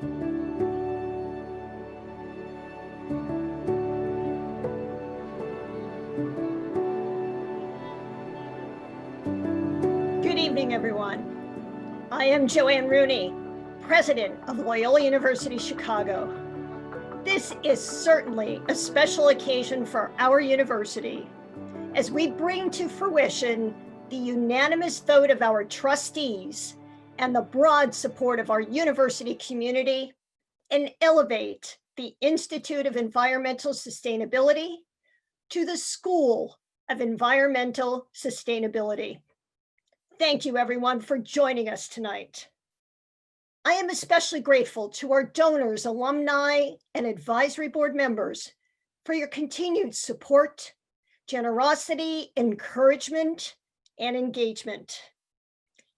Good evening, everyone. I am Ann Rooney, president of Loyola University Chicago. This is certainly a special occasion for our university as we bring to fruition the unanimous vote of our trustees and the broad support of our university community and elevate the Institute of Environmental Sustainability to the School of Environmental Sustainability. Thank you, everyone, for joining us tonight. I am especially grateful to our donors, alumni, and advisory board members for your continued support, generosity, encouragement, and engagement.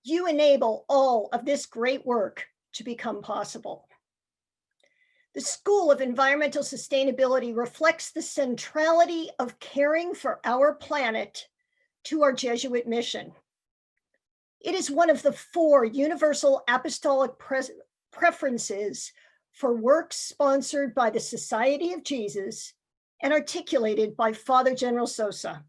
You enable all of this great work to become possible. The School of Environmental Sustainability reflects the centrality of caring for our planet to our Jesuit mission. It is one of the 4 universal apostolic preferences for work sponsored by the Society of Jesus and articulated by Father General Sosa.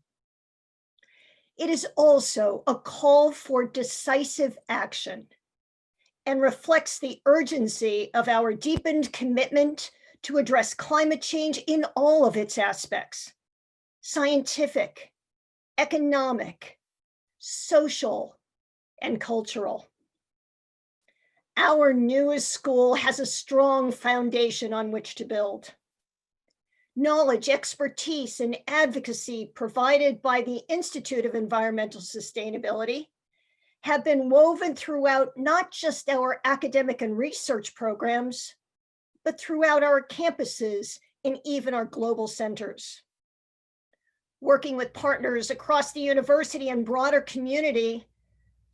It is also a call for decisive action and reflects the urgency of our deepened commitment to address climate change in all of its aspects: scientific, economic, social, and cultural. Our newest school has a strong foundation on which to build. Knowledge, expertise, and advocacy provided by the Institute of Environmental Sustainability have been woven throughout not just our academic and research programs, but throughout our campuses and even our global centers. Working with partners across the university and broader community,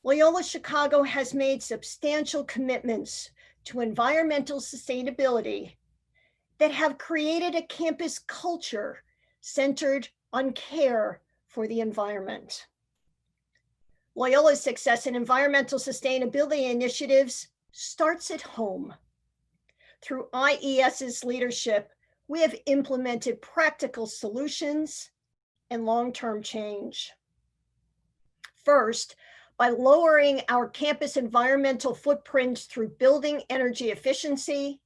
Loyola Chicago has made substantial commitments to environmental sustainability that have created a campus culture centered on care for the environment. Loyola's success in environmental sustainability initiatives starts at home. Through IES's leadership, we have implemented practical solutions and long-term change. First, by lowering our campus environmental footprint through building energy efficiency,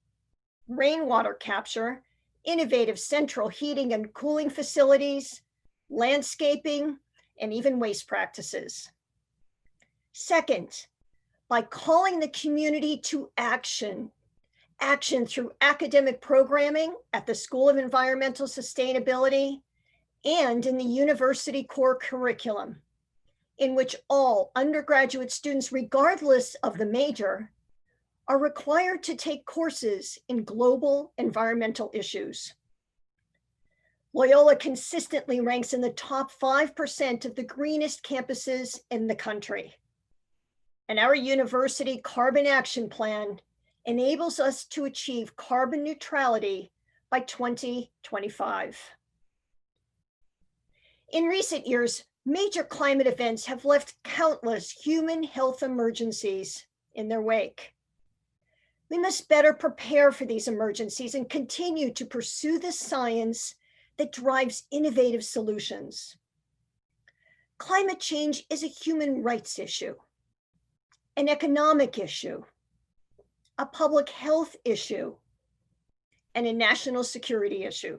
rainwater capture, innovative central heating and cooling facilities, landscaping, and even waste practices. Second, by calling the community to action through academic programming at the School of Environmental Sustainability and in the university core curriculum, in which all undergraduate students, regardless of the major, are required to take courses in global environmental issues. Loyola consistently ranks in the top 5% of the greenest campuses in the country. And our university carbon action plan enables us to achieve carbon neutrality by 2025. In recent years, major climate events have left countless human health emergencies in their wake. We must better prepare for these emergencies and continue to pursue the science that drives innovative solutions. Climate change is a human rights issue, an economic issue, a public health issue, and a national security issue.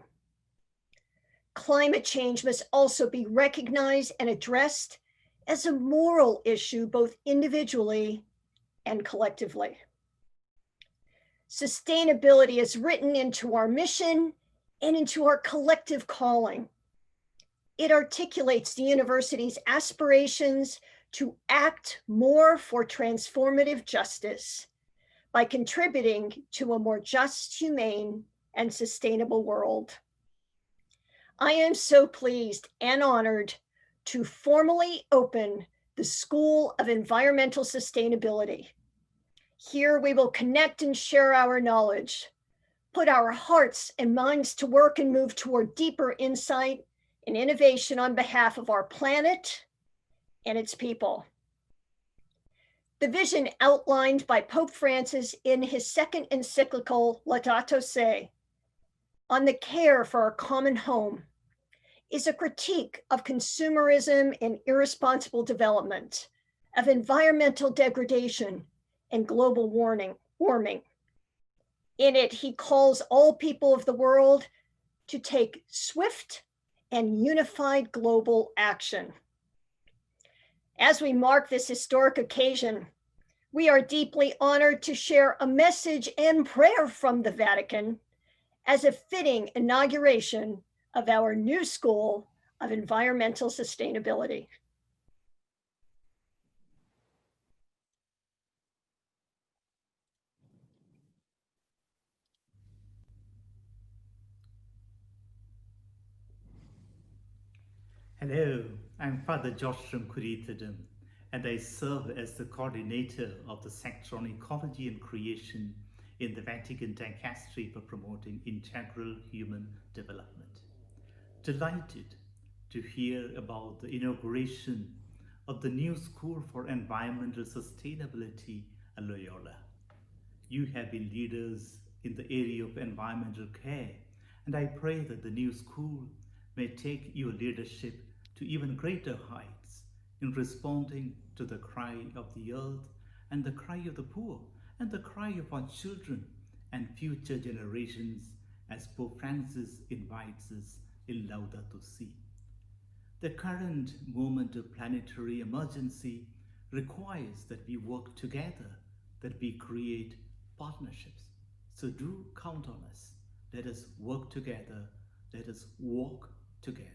Climate change must also be recognized and addressed as a moral issue, both individually and collectively. Sustainability is written into our mission and into our collective calling. It articulates the university's aspirations to act more for transformative justice by contributing to a more just, humane, and sustainable world. I am so pleased and honored to formally open the School of Environmental Sustainability. Here we will connect and share our knowledge, put our hearts and minds to work, and move toward deeper insight and innovation on behalf of our planet and its people. The vision outlined by Pope Francis in his second encyclical, Laudato Si, on the care for our common home, is a critique of consumerism and irresponsible development, of environmental degradation and global warming. In it, he calls all people of the world to take swift and unified global action. As we mark this historic occasion, we are deeply honored to share a message and prayer from the Vatican as a fitting inauguration of our new School of Environmental Sustainability. Hello, I'm Father Josh from Kuritadum, and I serve as the coordinator of the Sector on Ecology and Creation in the Vatican Dicastery for Promoting Integral Human Development. Delighted to hear about the inauguration of the new School for Environmental Sustainability at Loyola. You have been leaders in the area of environmental care, and I pray that the new school may take your leadership to even greater heights in responding to the cry of the earth and the cry of the poor and the cry of our children and future generations, as Pope Francis invites us in Laudato Si. The current moment of planetary emergency requires that we work together, that we create partnerships. So do count on us. Let us work together. Let us walk together.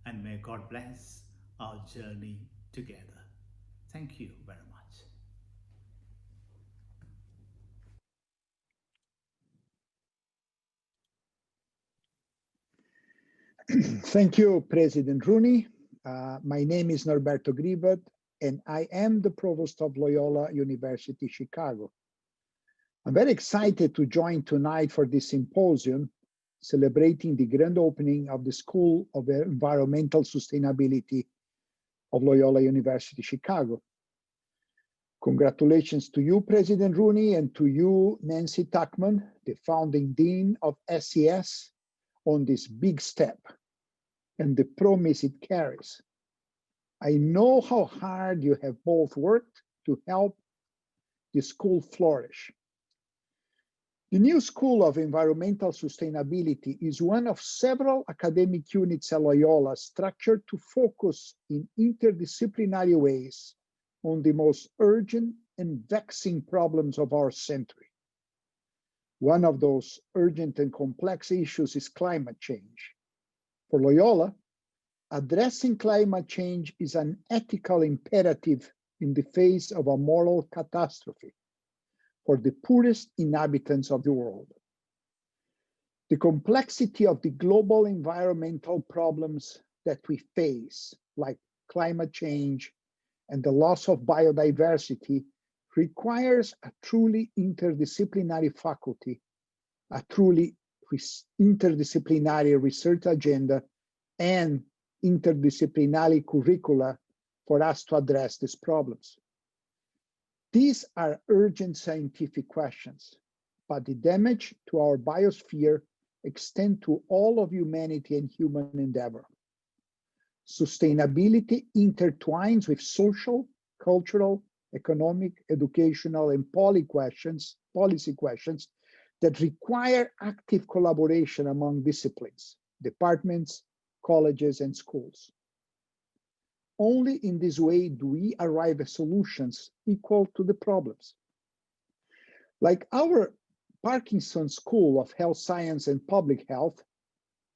And may God bless our journey together. Thank you very much. Thank you, President Rooney. My name is Norberto Grzywacz, and I am the provost of Loyola University Chicago. I'm very excited to join tonight for this symposium celebrating the grand opening of the School of Environmental Sustainability of Loyola University Chicago. Congratulations to you, President Rooney, and to you, Nancy Tuchman, the founding dean of SES, on this big step and the promise it carries. I know how hard you have both worked to help the school flourish. The new School of Environmental Sustainability is one of several academic units at Loyola structured to focus in interdisciplinary ways on the most urgent and vexing problems of our century. One of those urgent and complex issues is climate change. For Loyola, addressing climate change is an ethical imperative in the face of a moral catastrophe for the poorest inhabitants of the world. The complexity of the global environmental problems that we face, like climate change and the loss of biodiversity, requires a truly interdisciplinary faculty, a truly interdisciplinary research agenda, and interdisciplinary curricula for us to address these problems. These are urgent scientific questions, but the damage to our biosphere extends to all of humanity and human endeavor. Sustainability intertwines with social, cultural, economic, educational, and policy questions that require active collaboration among disciplines, departments, colleges, and schools. Only in this way do we arrive at solutions equal to the problems. Like our Parkinson School of Health Science and Public Health,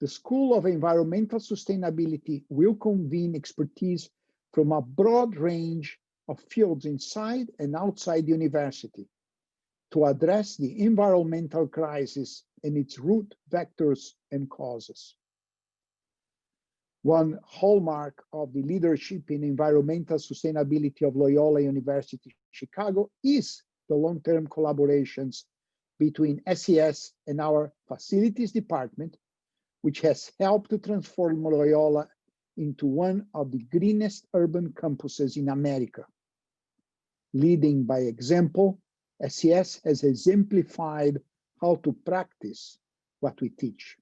the School of Environmental Sustainability will convene expertise from a broad range of fields inside and outside the university to address the environmental crisis and its root vectors and causes. One hallmark of the leadership in environmental sustainability of Loyola University Chicago is the long-term collaborations between SES and our facilities department, which has helped to transform Loyola into one of the greenest urban campuses in America. Leading by example, SES has exemplified how to practice what we teach.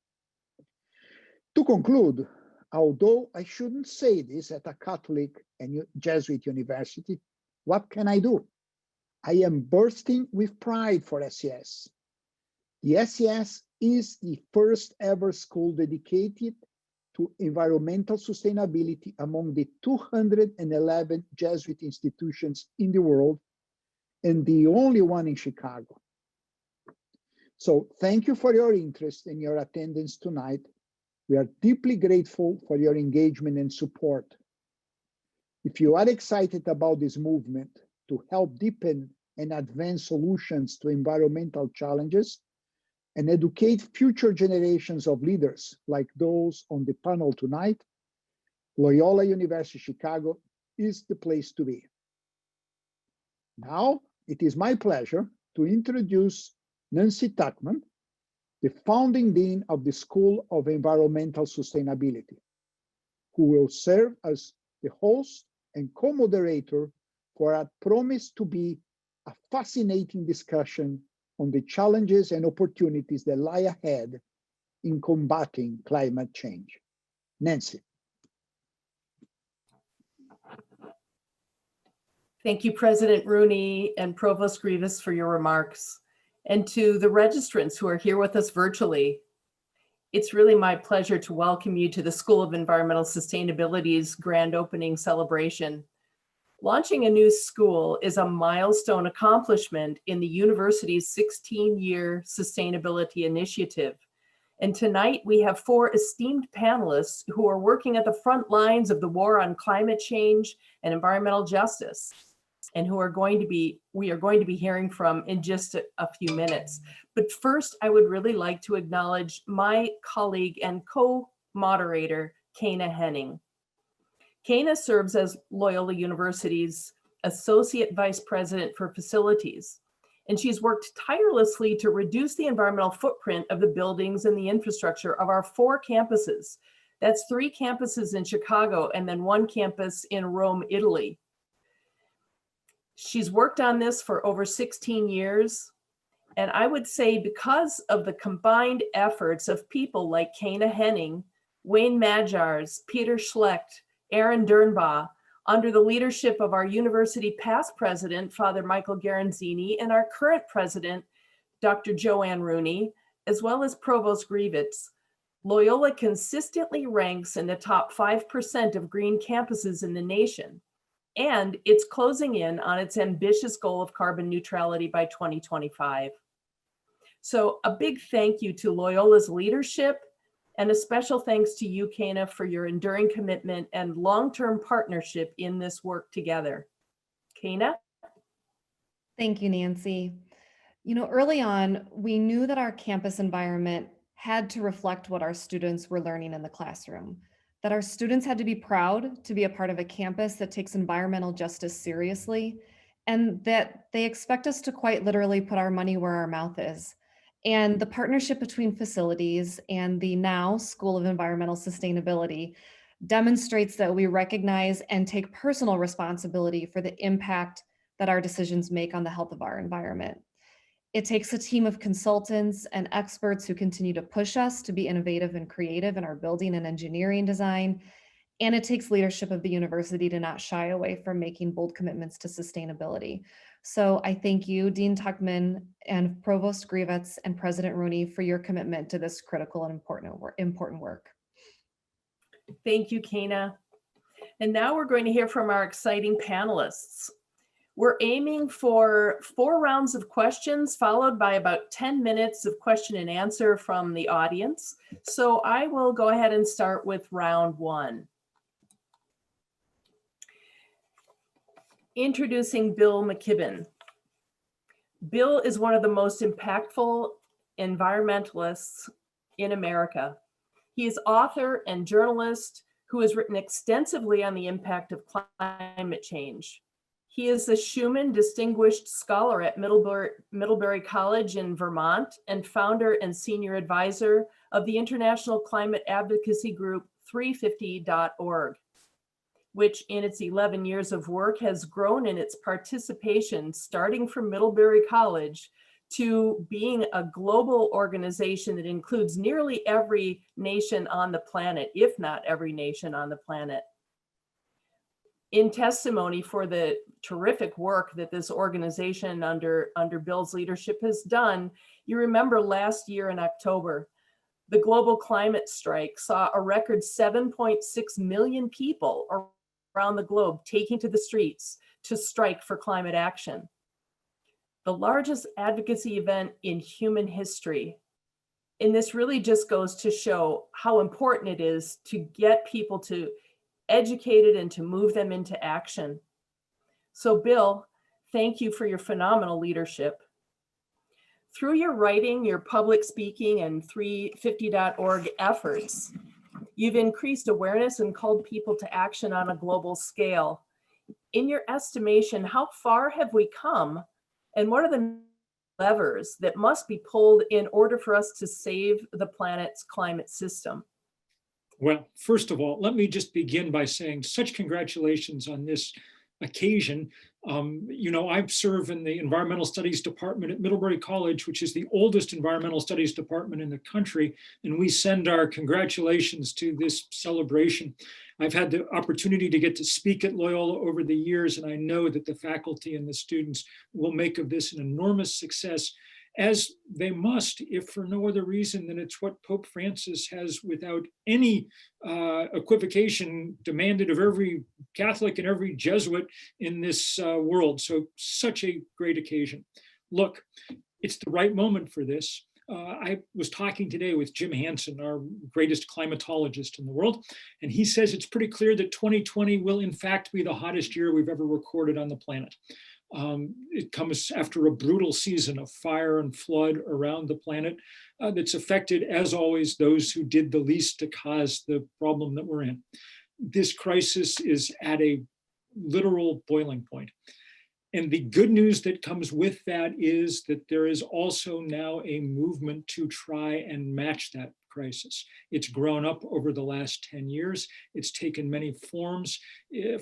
To conclude, although I shouldn't say this at a Catholic and Jesuit university, what can I do? I am bursting with pride for SES. The SES is the first ever school dedicated to environmental sustainability among the 211 Jesuit institutions in the world, and the only one in Chicago. So thank you for your interest and your attendance tonight. We are deeply grateful for your engagement and support. If you are excited about this movement to help deepen and advance solutions to environmental challenges and educate future generations of leaders like those on the panel tonight, Loyola University Chicago is the place to be. Now, it is my pleasure to introduce Nancy Tuchman, the founding dean of the School of Environmental Sustainability, who will serve as the host and co-moderator for what promised to be a fascinating discussion on the challenges and opportunities that lie ahead in combating climate change. Nancy. Thank you, President Rooney and Provost Grzywacz, for your remarks, and to the registrants who are here with us virtually. It's really my pleasure to welcome you to the School of Environmental Sustainability's grand opening celebration. Launching a new school is a milestone accomplishment in the university's 16-year sustainability initiative. And tonight we have 4 esteemed panelists who are working at the front lines of the war on climate change and environmental justice, and who are we are going to be hearing from in just a few minutes. But first, I would really like to acknowledge my colleague and co-moderator, Kana Henning. Kana serves as Loyola University's Associate Vice President for Facilities, and she's worked tirelessly to reduce the environmental footprint of the buildings and the infrastructure of our 4 campuses. That's 3 campuses in Chicago and then 1 campus in Rome, Italy. She's worked on this for over 16 years. And I would say because of the combined efforts of people like Kana Henning, Wayne Majars, Peter Schlecht, Aaron Dernbaugh, under the leadership of our university past president, Father Michael Garanzini, and our current president, Dr. Ann Rooney, as well as Provost Grzywacz, Loyola consistently ranks in the top 5% of green campuses in the nation. And it's closing in on its ambitious goal of carbon neutrality by 2025. So a big thank you to Loyola's leadership, and a special thanks to you, Kana, for your enduring commitment and long-term partnership in this work together. Kana? Thank you, Nancy. You know, early on, we knew that our campus environment had to reflect what our students were learning in the classroom, that our students had to be proud to be a part of a campus that takes environmental justice seriously, and that they expect us to quite literally put our money where our mouth is. And the partnership between facilities and the now School of Environmental Sustainability demonstrates that we recognize and take personal responsibility for the impact that our decisions make on the health of our environment. It takes a team of consultants and experts who continue to push us to be innovative and creative in our building and engineering design. And it takes leadership of the university to not shy away from making bold commitments to sustainability. So I thank you, Dean Tuchman and Provost Grzywacz and President Rooney for your commitment to this critical and important work. Thank you, Kana. And now we're going to hear from our exciting panelists. We're aiming for 4 rounds of questions, followed by about 10 minutes of question and answer from the audience. So I will go ahead and start with round 1. Introducing Bill McKibben. Bill is one of the most impactful environmentalists in America. He is author and journalist who has written extensively on the impact of climate change. He is the Schumann Distinguished Scholar at Middlebury College in Vermont and founder and senior advisor of the international climate advocacy group 350.org. which in its 11 years of work has grown in its participation, starting from Middlebury College, to being a global organization that includes nearly every nation on the planet, if not every nation on the planet. In testimony for the terrific work that this organization under Bill's leadership has done, you remember last year in October, the global climate strike saw a record 7.6 million people around the globe taking to the streets to strike for climate action. The largest advocacy event in human history. And this really just goes to show how important it is to get people to educated and to move them into action. So Bill, thank you for your phenomenal leadership. Through your writing, your public speaking, and 350.org efforts, you've increased awareness and called people to action on a global scale. In your estimation, how far have we come, and what are the levers that must be pulled in order for us to save the planet's climate system? Well, first of all, let me just begin by saying such congratulations on this occasion. I serve in the Environmental Studies Department at Middlebury College, which is the oldest environmental studies department in the country, and we send our congratulations to this celebration. I've had the opportunity to get to speak at Loyola over the years, and I know that the faculty and the students will make of this an enormous success, as they must, if for no other reason than it's what Pope Francis has, without any equivocation, demanded of every Catholic and every Jesuit in this world. So such a great occasion. Look, it's the right moment for this. I was talking today with Jim Hansen, our greatest climatologist in the world, and he says it's pretty clear that 2020 will in fact be the hottest year we've ever recorded on the planet. It comes after a brutal season of fire and flood around the planet that's affected, as always, those who did the least to cause the problem that we're in. This crisis is at a literal boiling point. And the good news that comes with that is that there is also now a movement to try and match that crisis. It's grown up over the last 10 years. It's taken many forms,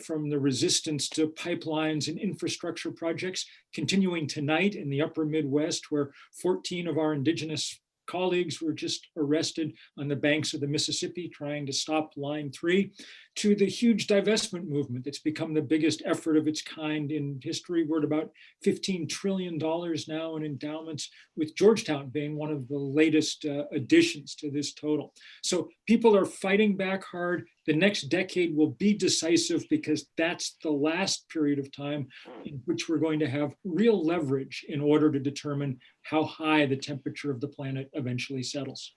from the resistance to pipelines and infrastructure projects, continuing tonight in the upper Midwest, where 14 of our indigenous colleagues were just arrested on the banks of the Mississippi trying to stop Line 3, to the huge divestment movement that's become the biggest effort of its kind in history. We're at about $15 trillion now in endowments, with Georgetown being one of the latest additions to this total. So people are fighting back hard. The next decade will be decisive, because that's the last period of time in which we're going to have real leverage in order to determine how high the temperature of the planet eventually settles.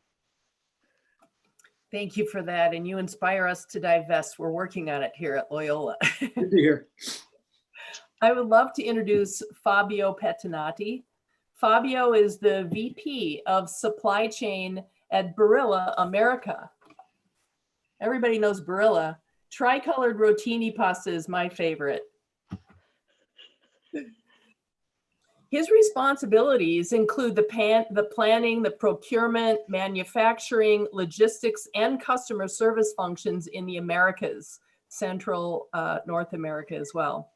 Thank you for that. And you inspire us to divest. We're working on it here at Loyola. Good to hear. I would love to introduce Fabio Pettinati. Fabio is the VP of Supply Chain at Barilla America. Everybody knows Barilla. Tricolored rotini pasta is my favorite. His responsibilities include the planning, the procurement, manufacturing, logistics, and customer service functions in the Americas, Central North America as well.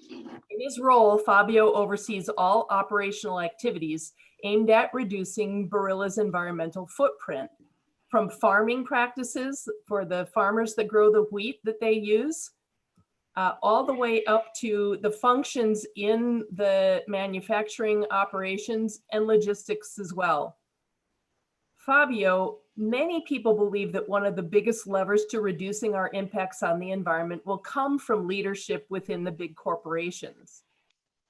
In his role, Fabio oversees all operational activities aimed at reducing Barilla's environmental footprint, from farming practices for the farmers that grow the wheat that they use, all the way up to the functions in the manufacturing operations and logistics as well. Fabio, many people believe that one of the biggest levers to reducing our impacts on the environment will come from leadership within the big corporations.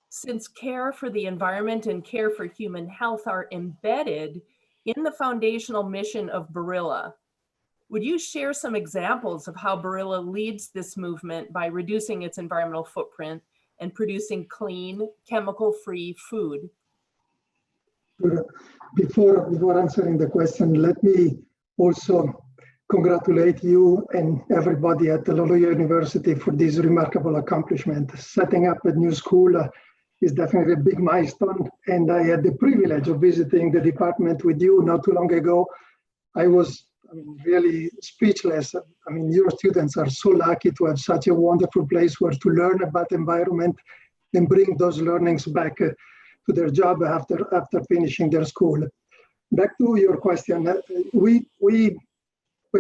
Since care for the environment and care for human health are embedded in the foundational mission of Barilla, would you share some examples of how Barilla leads this movement by reducing its environmental footprint and producing clean, chemical-free food? Before answering the question, let me also congratulate you and everybody at the Loyola University for this remarkable accomplishment. Setting up a new school is definitely a big milestone, and I had the privilege of visiting the department with you not too long ago. I was really speechless. I mean, your students are so lucky to have such a wonderful place where to learn about environment and bring those learnings back to their job after finishing their school. Back to your question, we've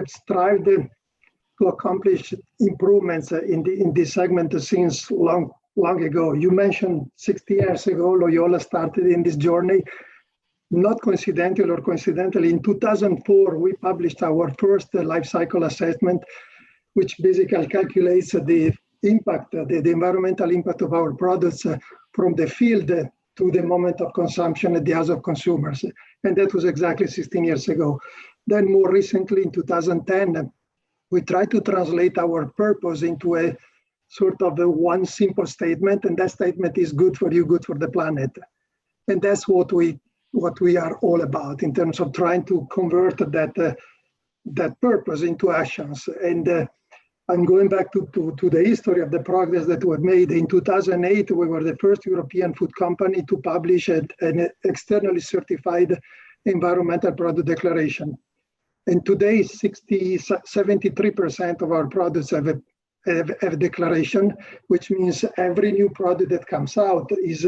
strived to accomplish improvements in this segment since long ago. You mentioned 60 years ago, Loyola started in this journey. Not coincidental or coincidentally, in 2004, we published our first life cycle assessment, which basically calculates the impact, the environmental impact of our products from the field to the moment of consumption at the house of consumers. And that was exactly 16 years ago. Then more recently, in 2010, we tried to translate our purpose into a sort of one simple statement, and that statement is good for you, good for the planet. And that's what we are all about in terms of trying to convert that purpose into actions. And I'm going back to the history of the progress that was made. In 2008, we were the first European food company to publish an externally certified environmental product declaration. And today, 73% of our products have a declaration, which means every new product that comes out is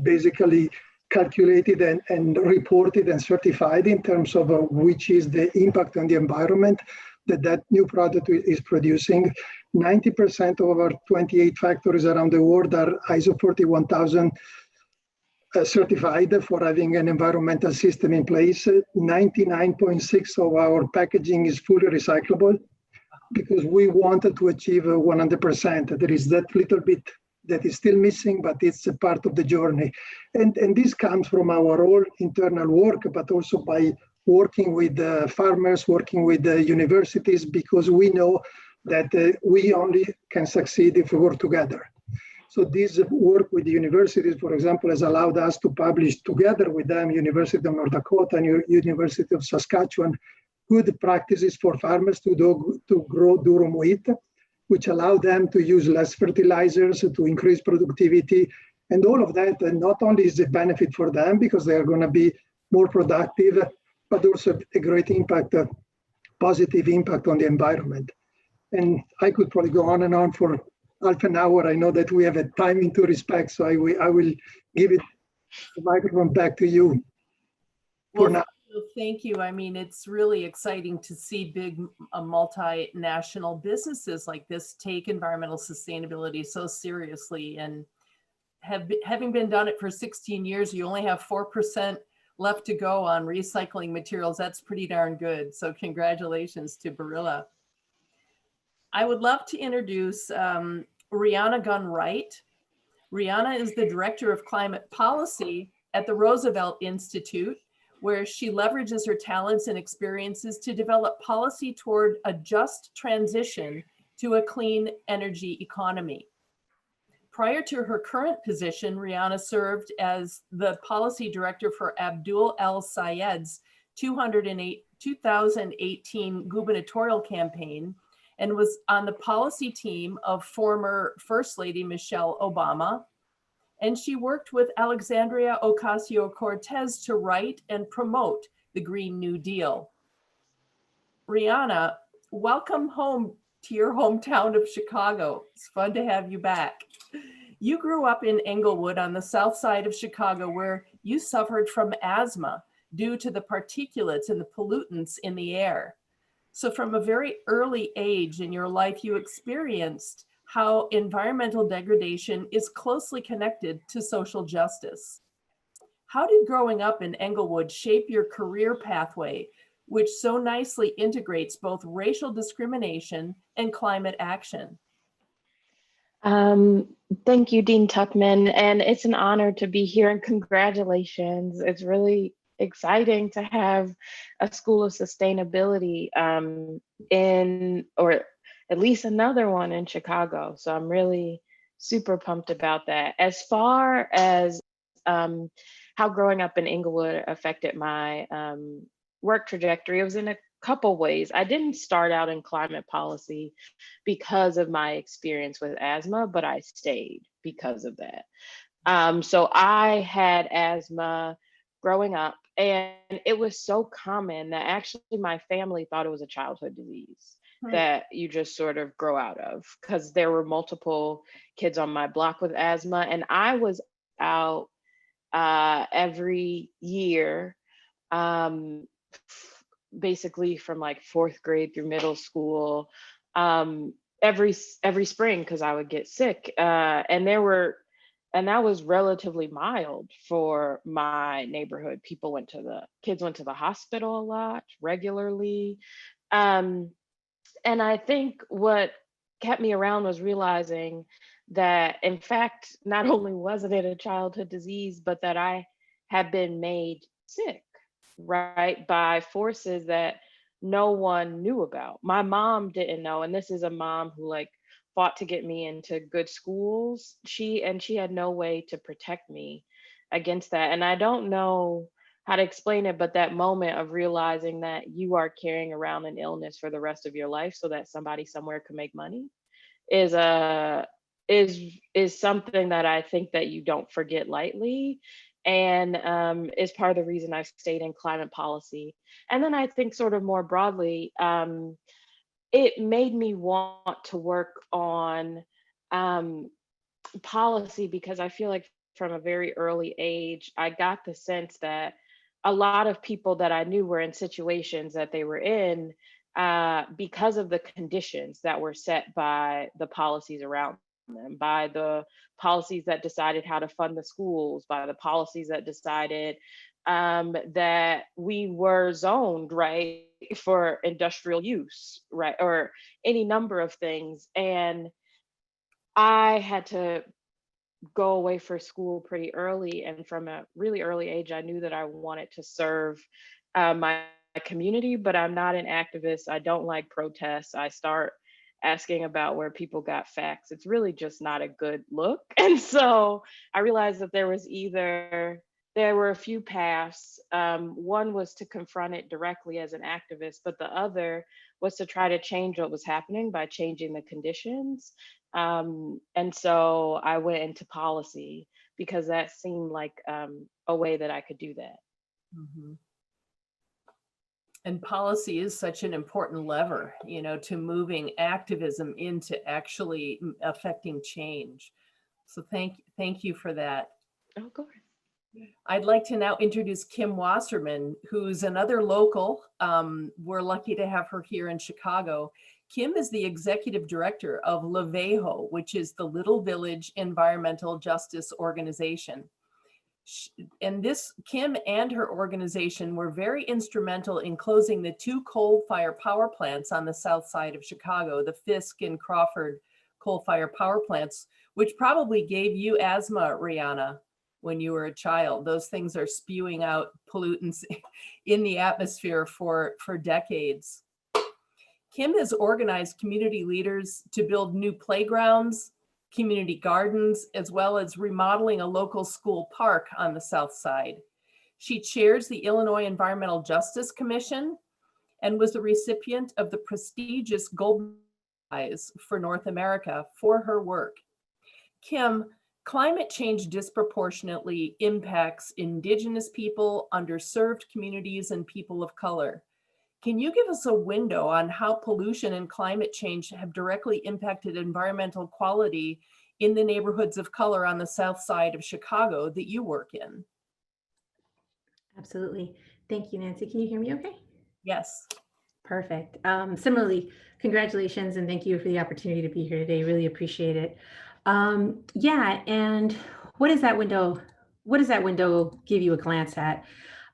basically calculated and reported and certified in terms of which is the impact on the environment that new product is producing. 90% of our 28 factories around the world are ISO 41000 certified for having an environmental system in place. 99.6% of our packaging is fully recyclable because we wanted to achieve 100%. There is that little bit that is still missing, but it's a part of the journey. And this comes from our own internal work, but also by working with farmers, working with the universities, because we know that we only can succeed if we work together. So this work with the universities, for example, has allowed us to publish together with them, University of North Dakota and University of Saskatchewan, good practices for farmers to grow durum wheat, which allow them to use less fertilizers, to increase productivity. And all of that, and not only is a benefit for them because they are going to be more productive, but also a great impact, a positive impact on the environment. And I could probably go on and on for half an hour. I know that we have a timing to respect, so I will give the microphone back to you for now. Thank you. I mean, it's really exciting to see big multinational businesses like this take environmental sustainability so seriously. And having been done it for 16 years, you only have 4% left to go on recycling materials. That's pretty darn good. So congratulations to Barilla. I would love to introduce Rihanna Gunn-Wright. Rihanna is the Director of Climate Policy at the Roosevelt Institute, where she leverages her talents and experiences to develop policy toward a just transition to a clean energy economy. Prior to her current position, Rihanna served as the policy director for Abdul El Sayed's 2018 gubernatorial campaign and was on the policy team of former First Lady Michelle Obama. And she worked with Alexandria Ocasio-Cortez to write and promote the Green New Deal. Rihanna, welcome home to your hometown of Chicago. It's fun to have you back. You grew up in Englewood on the south side of Chicago, where you suffered from asthma due to the particulates and the pollutants in the air. So from a very early age in your life, you experienced how environmental degradation is closely connected to social justice. How did growing up in Englewood shape your career pathway, which so nicely integrates both racial discrimination and climate action? Thank you, Dean Tuchman, and it's an honor to be here, and congratulations. It's really exciting to have a School of Sustainability or at least another one in Chicago. So I'm really super pumped about that. As far as how growing up in Englewood affected my work trajectory, it was in a couple ways. I didn't start out in climate policy because of my experience with asthma, but I stayed because of that. So I had asthma growing up. And it was so common that actually my family thought it was a childhood disease that you just sort of grow out of, because there were multiple kids on my block with asthma. And I was out every year, basically from like 4th grade through middle school, every spring, because I would get sick. And that was relatively mild for my neighborhood. Kids went to the hospital a lot, regularly. And I think what kept me around was realizing that, in fact, not only wasn't it a childhood disease, but that I had been made sick, right, by forces that no one knew about. My mom didn't know, and this is a mom who like fought to get me into good schools. She had no way to protect me against that. And I don't know how to explain it, but that moment of realizing that you are carrying around an illness for the rest of your life so that somebody somewhere could make money is something that I think that you don't forget lightly, and is part of the reason I've stayed in climate policy. And then I think sort of more broadly, it made me want to work on policy, because I feel like from a very early age, I got the sense that a lot of people that I knew were in situations that they were in because of the conditions that were set by the policies around them, by the policies that decided how to fund the schools, by the policies that decided that we were zoned, right, for industrial use, right, or any number of things. And I had to go away for school pretty early, and from a really early age I knew that I wanted to serve my community, but I'm not an activist. I don't like protests. I start asking about where people got facts. It's really just not a good look. And so I realized that there were a few paths. One was to confront it directly as an activist, but the other was to try to change what was happening by changing the conditions. And so I went into policy because that seemed like a way that I could do that. Mm-hmm. And policy is such an important lever, to moving activism into actually affecting change. So thank you for that. Oh, go ahead. I'd like to now introduce Kim Wasserman, who's another local. We're lucky to have her here in Chicago. Kim is the executive director of Lavejo, which is the Little Village Environmental Justice Organization. And Kim and her organization were very instrumental in closing the 2 coal-fired power plants on the south side of Chicago, the Fisk and Crawford coal-fired power plants, which probably gave you asthma, Rihanna, when you were a child. Those things are spewing out pollutants in the atmosphere for decades. Kim has organized community leaders to build new playgrounds, community gardens, as well as remodeling a local school park on the south side. She chairs the Illinois Environmental Justice Commission and was the recipient of the prestigious Gold Prize for North America for her work. Kim, climate change disproportionately impacts Indigenous people, underserved communities, and people of color. Can you give us a window on how pollution and climate change have directly impacted environmental quality in the neighborhoods of color on the south side of Chicago that you work in? Absolutely. Thank you, Nancy. Can you hear me okay? Yes. Perfect. Similarly, congratulations and thank you for the opportunity to be here today. Really appreciate it. Yeah, and what does that window give you a glance at?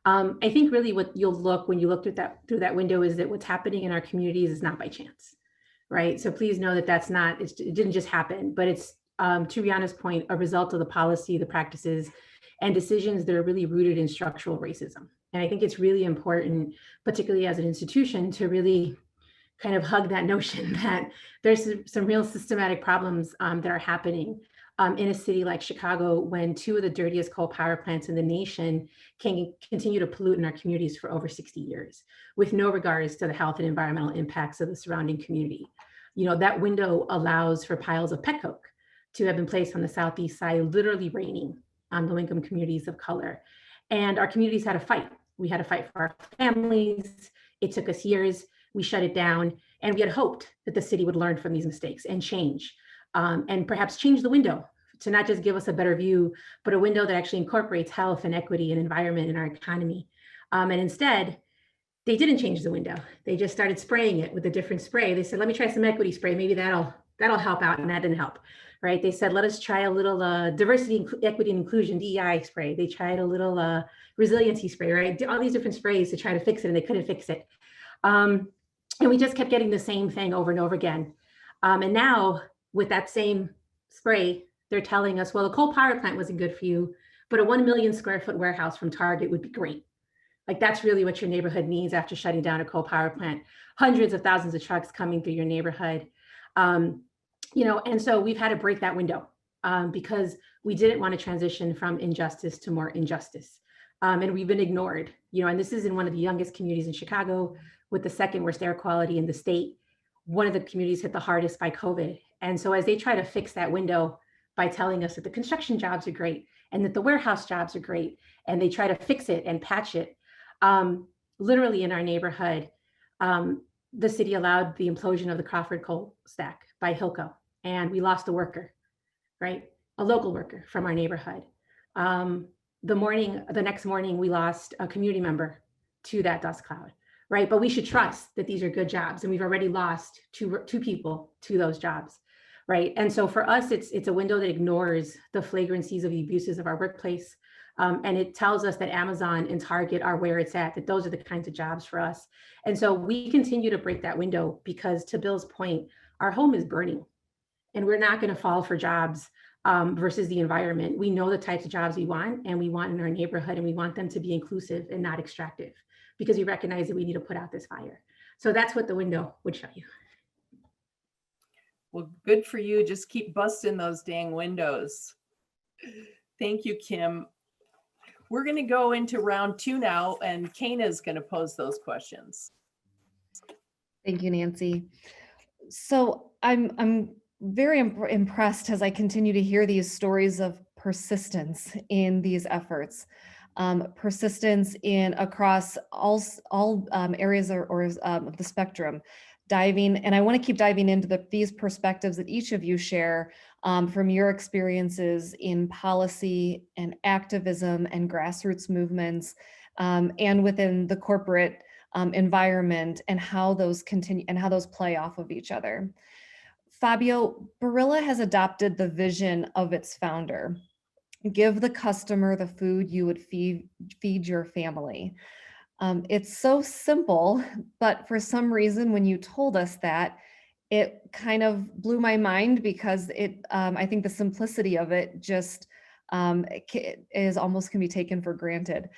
I think really what you'll look when you look through that window is that what's happening in our communities is not by chance, right? So please know that it didn't just happen, but it's, to Rihanna's point, a result of the policy, the practices, and decisions that are really rooted in structural racism. And I think it's really important, particularly as an institution, to really kind of hug that notion that there's some real systematic problems that are happening in a city like Chicago, when 2 of the dirtiest coal power plants in the nation can continue to pollute in our communities for over 60 years, with no regards to the health and environmental impacts of the surrounding community. That window allows for piles of pet coke to have been placed on the southeast side, literally raining on low-income communities of color. And our communities had to fight. We had to fight for our families. It took us years. We shut it down. And we had hoped that the city would learn from these mistakes and change, and perhaps change the window to not just give us a better view, but a window that actually incorporates health and equity and environment in our economy. And instead, they didn't change the window. They just started spraying it with a different spray. They said, let me try some equity spray. Maybe that'll help out. And that didn't help, right? They said, let us try a little diversity, equity, and inclusion, DEI spray. They tried a little resiliency spray, right? All these different sprays to try to fix it, and they couldn't fix it. And we just kept getting the same thing over and over again. And now with that same spray, they're telling us, well, the coal power plant wasn't good for you, but a 1 million square foot warehouse from Target would be great. Like, that's really what your neighborhood needs after shutting down a coal power plant. Hundreds of thousands of trucks coming through your neighborhood. And so we've had to break that window because we didn't want to transition from injustice to more injustice. And we've been ignored, and this is in one of the youngest communities in Chicago with the second worst air quality in the state. One of the communities hit the hardest by COVID. And so as they try to fix that window by telling us that the construction jobs are great and that the warehouse jobs are great, and they try to fix it and patch it, literally in our neighborhood, the city allowed the implosion of the Crawford coal stack by Hilco, and we lost a worker, right? A local worker from our neighborhood. The next morning, we lost a community member to that dust cloud, right? But we should trust that these are good jobs, and we've already lost two people to those jobs, right? And so for us, it's a window that ignores the flagrancies of the abuses of our workplace. And it tells us that Amazon and Target are where it's at, that those are the kinds of jobs for us. And so we continue to break that window because, to Bill's point, our home is burning, and we're not going to fall for jobs versus the environment. We know the types of jobs we want, and we want in our neighborhood, and we want them to be inclusive and not extractive, because we recognize that we need to put out this fire. So that's what the window would show you. Well, good for you. Just keep busting those dang windows. Thank you, Kim. We're going to go into round 2 now, and Kana is going to pose those questions. Thank you, Nancy. So I'm very impressed as I continue to hear these stories of persistence in these efforts, persistence in across all areas of the spectrum, and I want to keep diving into these perspectives that each of you share from your experiences in policy and activism and grassroots movements, and within the corporate environment, and how those continue and how those play off of each other. Fabio, Barilla has adopted the vision of its founder: give the customer the food you would feed your family. It's so simple, but for some reason, when you told us that, it kind of blew my mind, because I think the simplicity of it just is almost can be taken for granted.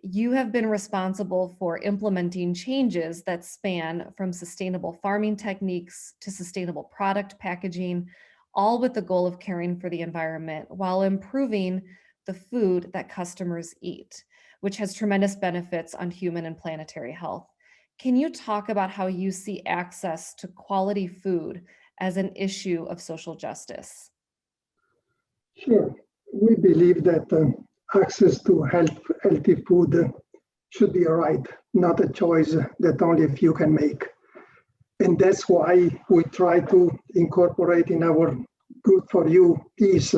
You have been responsible for implementing changes that span from sustainable farming techniques to sustainable product packaging, all with the goal of caring for the environment while improving the food that customers eat, which has tremendous benefits on human and planetary health. Can you talk about how you see access to quality food as an issue of social justice? Sure. We believe that access to healthy food should be a right, not a choice that only a few can make. And that's why we try to incorporate in our good for you piece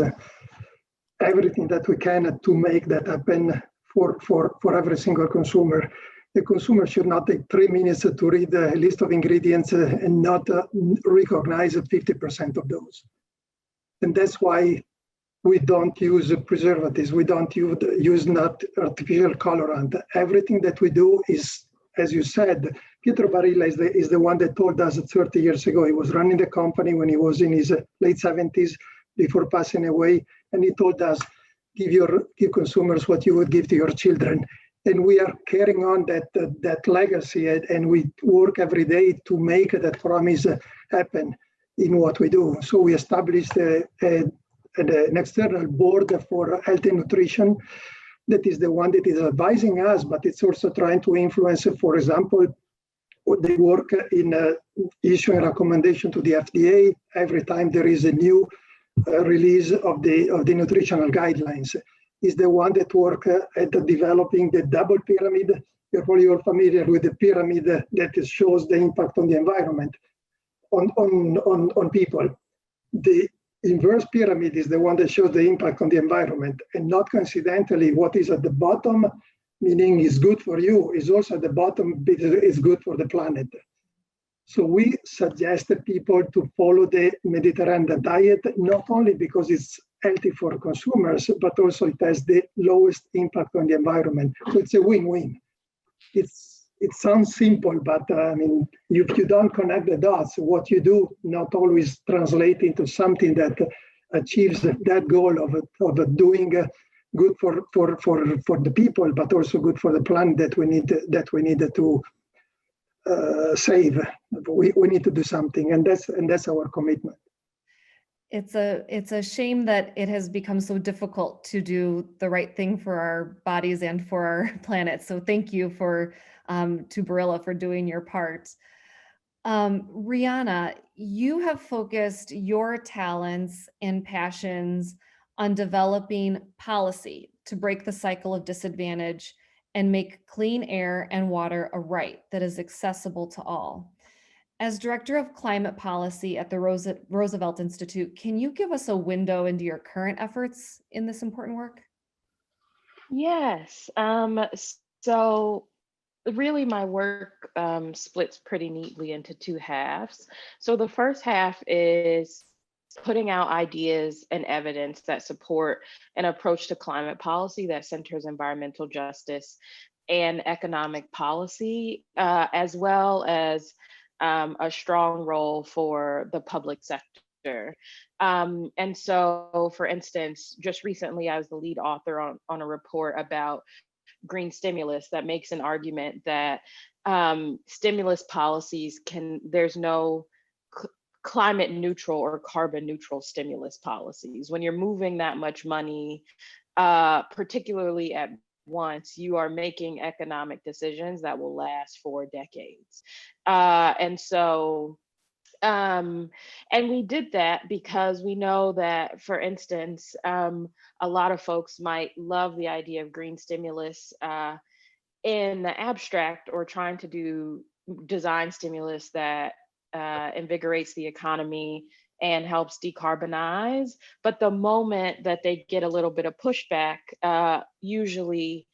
everything that we can to make that happen for every single consumer. The consumer should not take 3 minutes to read the list of ingredients and not recognize 50% of those. And that's why we don't use preservatives. We don't use not artificial colorant. Everything that we do is, as you said, Pietro Barilla is the one that told us 30 years ago. He was running the company when he was in his late 70s before passing away. And he told us, give consumers what you would give to your children. And we are carrying on that legacy, and we work every day to make that promise happen in what we do. So we established an external board for health and nutrition that is the one that is advising us, but it's also trying to influence, for example, they work in issuing a recommendation to the FDA every time there is a new release of the nutritional guidelines. is the one that work at developing the double pyramid. You're probably all familiar with the pyramid that shows the impact on the environment, on people. The inverse pyramid is the one that shows the impact on the environment, and not coincidentally, what is at the bottom, meaning is good for you, is also at the bottom because it's good for the planet. So we suggested people to follow the Mediterranean diet, not only because it's healthy for consumers, but also it has the lowest impact on the environment. So it's a win-win. It sounds simple, but I mean, if you don't connect the dots, what you do not always translate into something that achieves that goal of doing good for the people, but also good for the planet that we need to save. We need to do something, and that's our commitment. It's a shame that it has become so difficult to do the right thing for our bodies and for our planet. So thank you to Barilla for doing your part. Rihanna, you have focused your talents and passions on developing policy to break the cycle of disadvantage and make clean air and water a right that is accessible to all. As Director of Climate Policy at the Roosevelt Institute, can you give us a window into your current efforts in this important work? Yes. So really my work splits pretty neatly into two halves. So the first half is putting out ideas and evidence that support an approach to climate policy that centers environmental justice and economic policy, as well as a strong role for the public sector. And so, for instance, just recently I was the lead author on a report about green stimulus that makes an argument that stimulus policies there's no climate neutral or carbon neutral stimulus policies. When you're moving that much money, particularly at once, you are making economic decisions that will last for decades. And we did that because we know that, for instance, a lot of folks might love the idea of green stimulus in the abstract, or trying to design stimulus that invigorates the economy and helps decarbonize. But the moment that they get a little bit of pushback, usually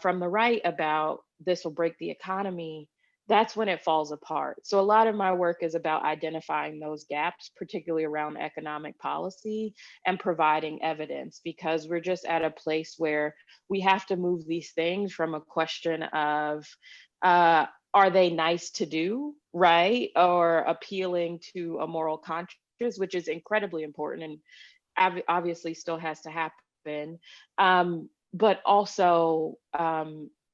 from the right, about this will break the economy, that's when it falls apart. So a lot of my work is about identifying those gaps, particularly around economic policy, and providing evidence, because we're just at a place where we have to move these things from a question of, are they nice to do, right? Or appealing to a moral conscience, which is incredibly important and obviously still has to happen, but also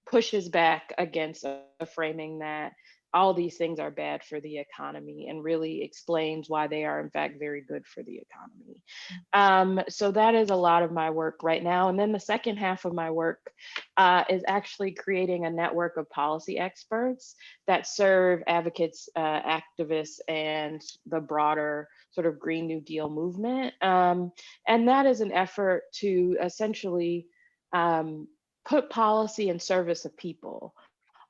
pushes back against a framing that all these things are bad for the economy, and really explains why they are in fact very good for the economy. So that is a lot of my work right now. And then the second half of my work is actually creating a network of policy experts that serve advocates, activists, and the broader sort of Green New Deal movement. And that is an effort to essentially put policy in service of people.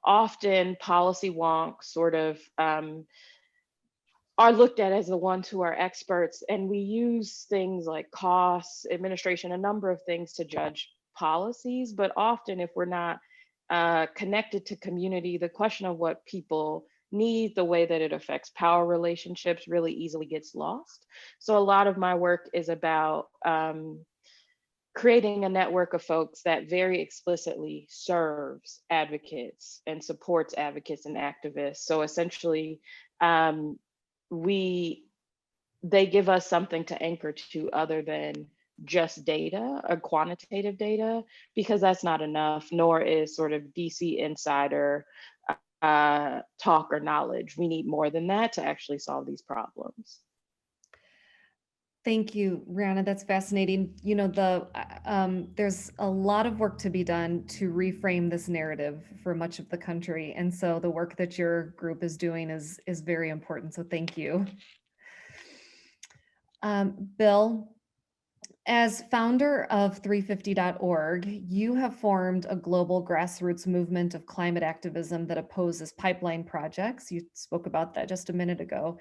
Often policy wonks sort of are looked at as the ones who are experts, and we use things like costs, administration, a number of things to judge policies. But often, if we're not connected to community, the question of what people need, the way that it affects power relationships, really easily gets lost. So a lot of my work is about creating a network of folks that very explicitly serves advocates and supports advocates and activists. So essentially, they give us something to anchor to other than just data, or quantitative data, because that's not enough, nor is sort of DC insider talk or knowledge. We need more than that to actually solve these problems. Thank you, Rihanna. That's fascinating. You know, there's a lot of work to be done to reframe this narrative for much of the country. And so the work that your group is doing is very important. So thank you. Bill, As founder of 350.org, you have formed a global grassroots movement of climate activism that opposes pipeline projects. You spoke about that just a minute ago,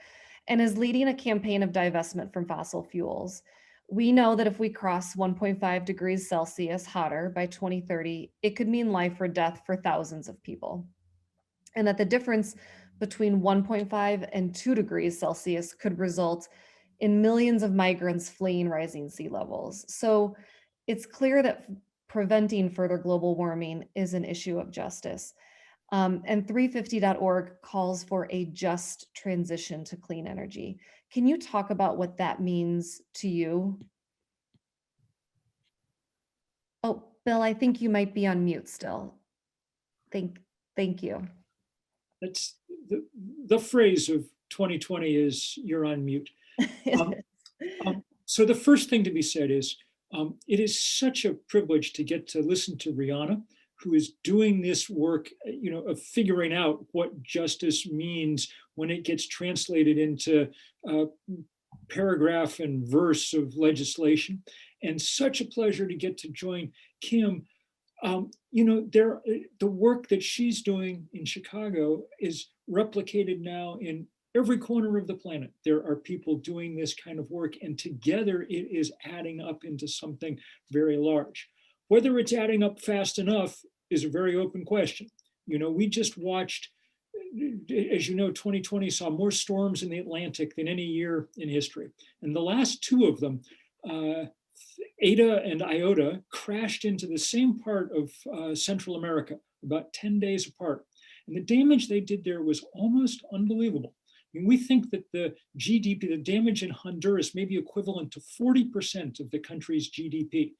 and is leading a campaign of divestment from fossil fuels. We know that if we cross 1.5 degrees Celsius hotter by 2030, it could mean life or death for thousands of people. And that the difference between 1.5 and 2 degrees Celsius could result in millions of migrants fleeing rising sea levels. So it's clear that preventing further global warming is an issue of justice. And 350.org calls for a just transition to clean energy. Can you talk about what that means to you? Oh, Bill, I think you might be on mute still. Thank you. That's the phrase of 2020 is you're on mute. So the first thing to be said is it is such a privilege to get to listen to Rihanna, who is doing this work, of figuring out what justice means when it gets translated into paragraph and verse of legislation. And such a pleasure to get to join Kim. The work that she's doing in Chicago is replicated now in every corner of the planet. There are people doing this kind of work, and together it is adding up into something very large. Whether it's adding up fast enough is a very open question. We just watched, as you know, 2020 saw more storms in the Atlantic than any year in history. And the last two of them, Eta and Iota, crashed into the same part of Central America, about 10 days apart. And the damage they did there was almost unbelievable. We think that the GDP, the damage in Honduras may be equivalent to 40% of the country's GDP.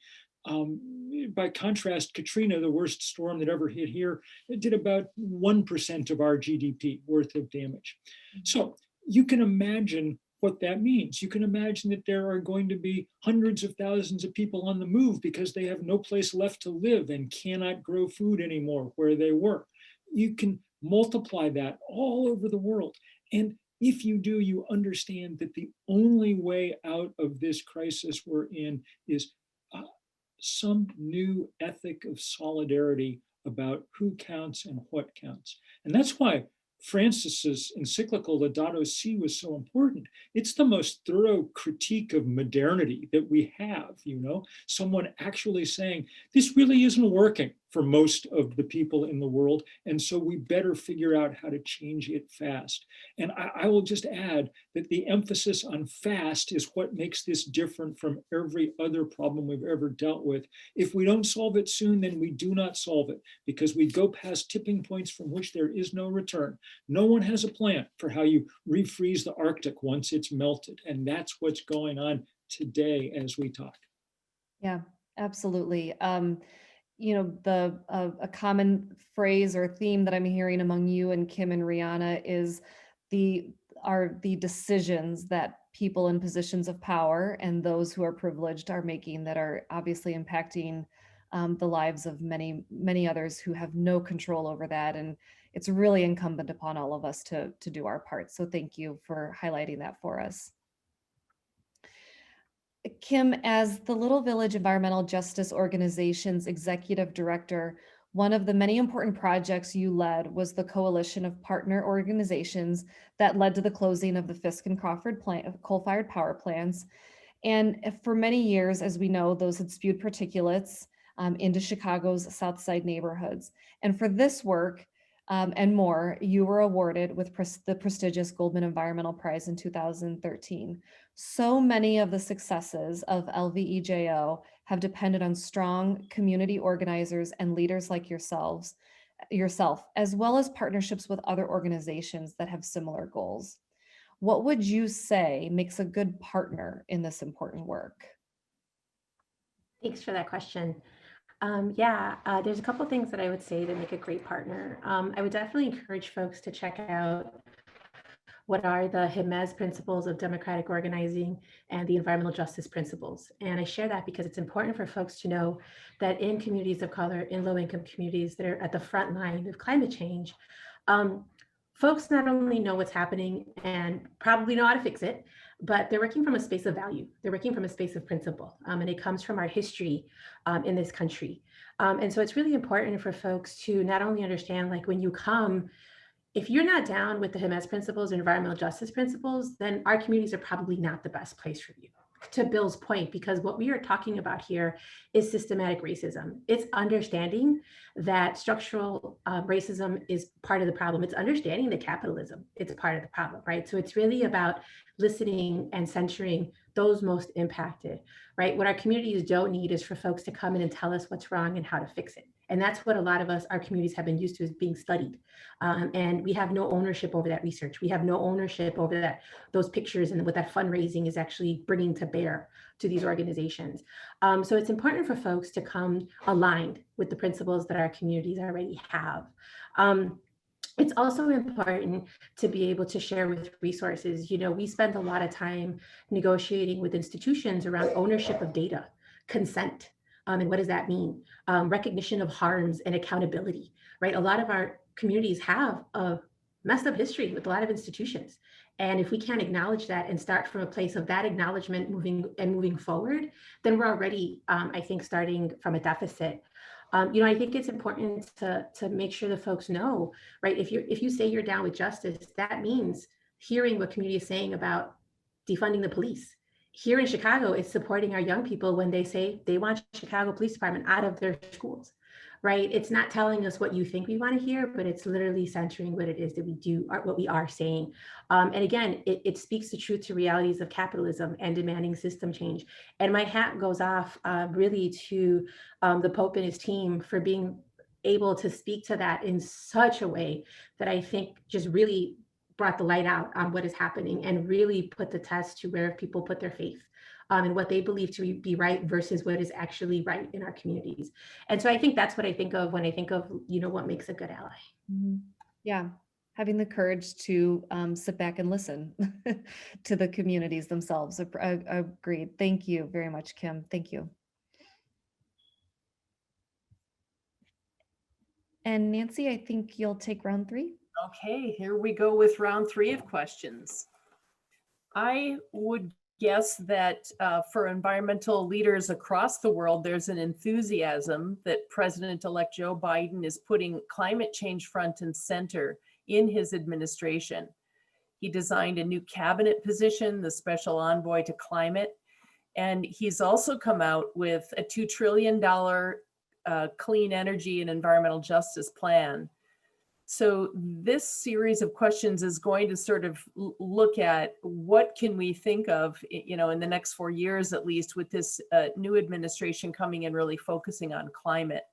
By contrast, Katrina, the worst storm that ever hit here, it did about 1% of our GDP worth of damage. So you can imagine what that means. You can imagine that there are going to be hundreds of thousands of people on the move because they have no place left to live and cannot grow food anymore where they were. You can multiply that all over the world. And if you do, you understand that the only way out of this crisis we're in is some new ethic of solidarity about who counts and what counts. And that's why Francis's encyclical Laudato Si was so important. It's the most thorough critique of modernity that we have, someone actually saying, this really isn't working for most of the people in the world, and so we better figure out how to change it fast. And I will just add that the emphasis on fast is what makes this different from every other problem we've ever dealt with. If we don't solve it soon, then we do not solve it, because we go past tipping points from which there is no return. No one has a plan for how you refreeze the Arctic once it's melted, and that's what's going on today as we talk. Yeah, absolutely. A common phrase or theme that I'm hearing among you and Kim and Rihanna is the decisions that people in positions of power and those who are privileged are making that are obviously impacting the lives of many, many others who have no control over that. And it's really incumbent upon all of us to do our part. So thank you for highlighting that for us. Kim, as the Little Village Environmental Justice Organization's executive director, one of the many important projects you led was the coalition of partner organizations that led to the closing of the Fisk and Crawford coal-fired power plants. And for many years, as we know, those had spewed particulates into Chicago's South Side neighborhoods. And for this work and more, you were awarded with the prestigious Goldman Environmental Prize in 2013. So many of the successes of LVEJO have depended on strong community organizers and leaders like yourself, as well as partnerships with other organizations that have similar goals. What would you say makes a good partner in this important work? Thanks for that question. There's a couple things that I would say to make a great partner. I would definitely encourage folks to check out what are the Jimenez principles of democratic organizing and the environmental justice principles. And I share that because it's important for folks to know that in communities of color, in low-income communities that are at the front line of climate change, folks not only know what's happening and probably know how to fix it, but they're working from a space of value. They're working from a space of principle, and it comes from our history in this country. And so it's really important for folks to not only understand, like, when you come, if you're not down with the HMS principles or environmental justice principles, then our communities are probably not the best place for you. To Bill's point, because what we are talking about here is systematic racism. It's understanding that structural racism is part of the problem. It's understanding that capitalism, it's part of the problem, right? So it's really about listening and censuring those most impacted, right? What our communities don't need is for folks to come in and tell us what's wrong and how to fix it. And that's what a lot of us, our communities, have been used to, is being studied. And we have no ownership over that research. We have no ownership over those pictures and what that fundraising is actually bringing to bear to these organizations. So it's important for folks to come aligned with the principles that our communities already have. It's also important to be able to share with resources. You know, we spend a lot of time negotiating with institutions around ownership of data, consent, and what does that mean? Recognition of harms and accountability, right? A lot of our communities have a messed up history with a lot of institutions. And if we can't acknowledge that and start from a place of that acknowledgement moving forward, then we're already, I think, starting from a deficit. You know, I think it's important to make sure the folks know, right? If you say you're down with justice, that means hearing what community is saying about defunding the police. Here in Chicago, it's supporting our young people when they say they want Chicago Police Department out of their schools, right? It's not telling us what you think we want to hear, but it's literally censoring what it is that we do, or what we are saying. And again, it speaks the truth to realities of capitalism and demanding system change. And my hat goes off really to the Pope and his team for being able to speak to that in such a way that I think just really brought the light out on what is happening and really put the test to where people put their faith and what they believe to be right versus what is actually right in our communities. And so I think that's what I think of when I think of, you know, what makes a good ally. Mhm. Yeah, having the courage to sit back and listen to the communities themselves. Agreed. Thank you very much, Kim. Thank you. And Nancy, I think you'll take round 3. Okay, here we go with round 3 of questions. I would guess that for environmental leaders across the world, there's an enthusiasm that President-elect Joe Biden is putting climate change front and center in his administration. He designed a new cabinet position, the Special Envoy to Climate, and he's also come out with a $2 trillion clean energy and environmental justice plan. So this series of questions is going to sort of look at what can we think of, you know, in the next 4 years, at least, with this new administration coming in, really focusing on climate.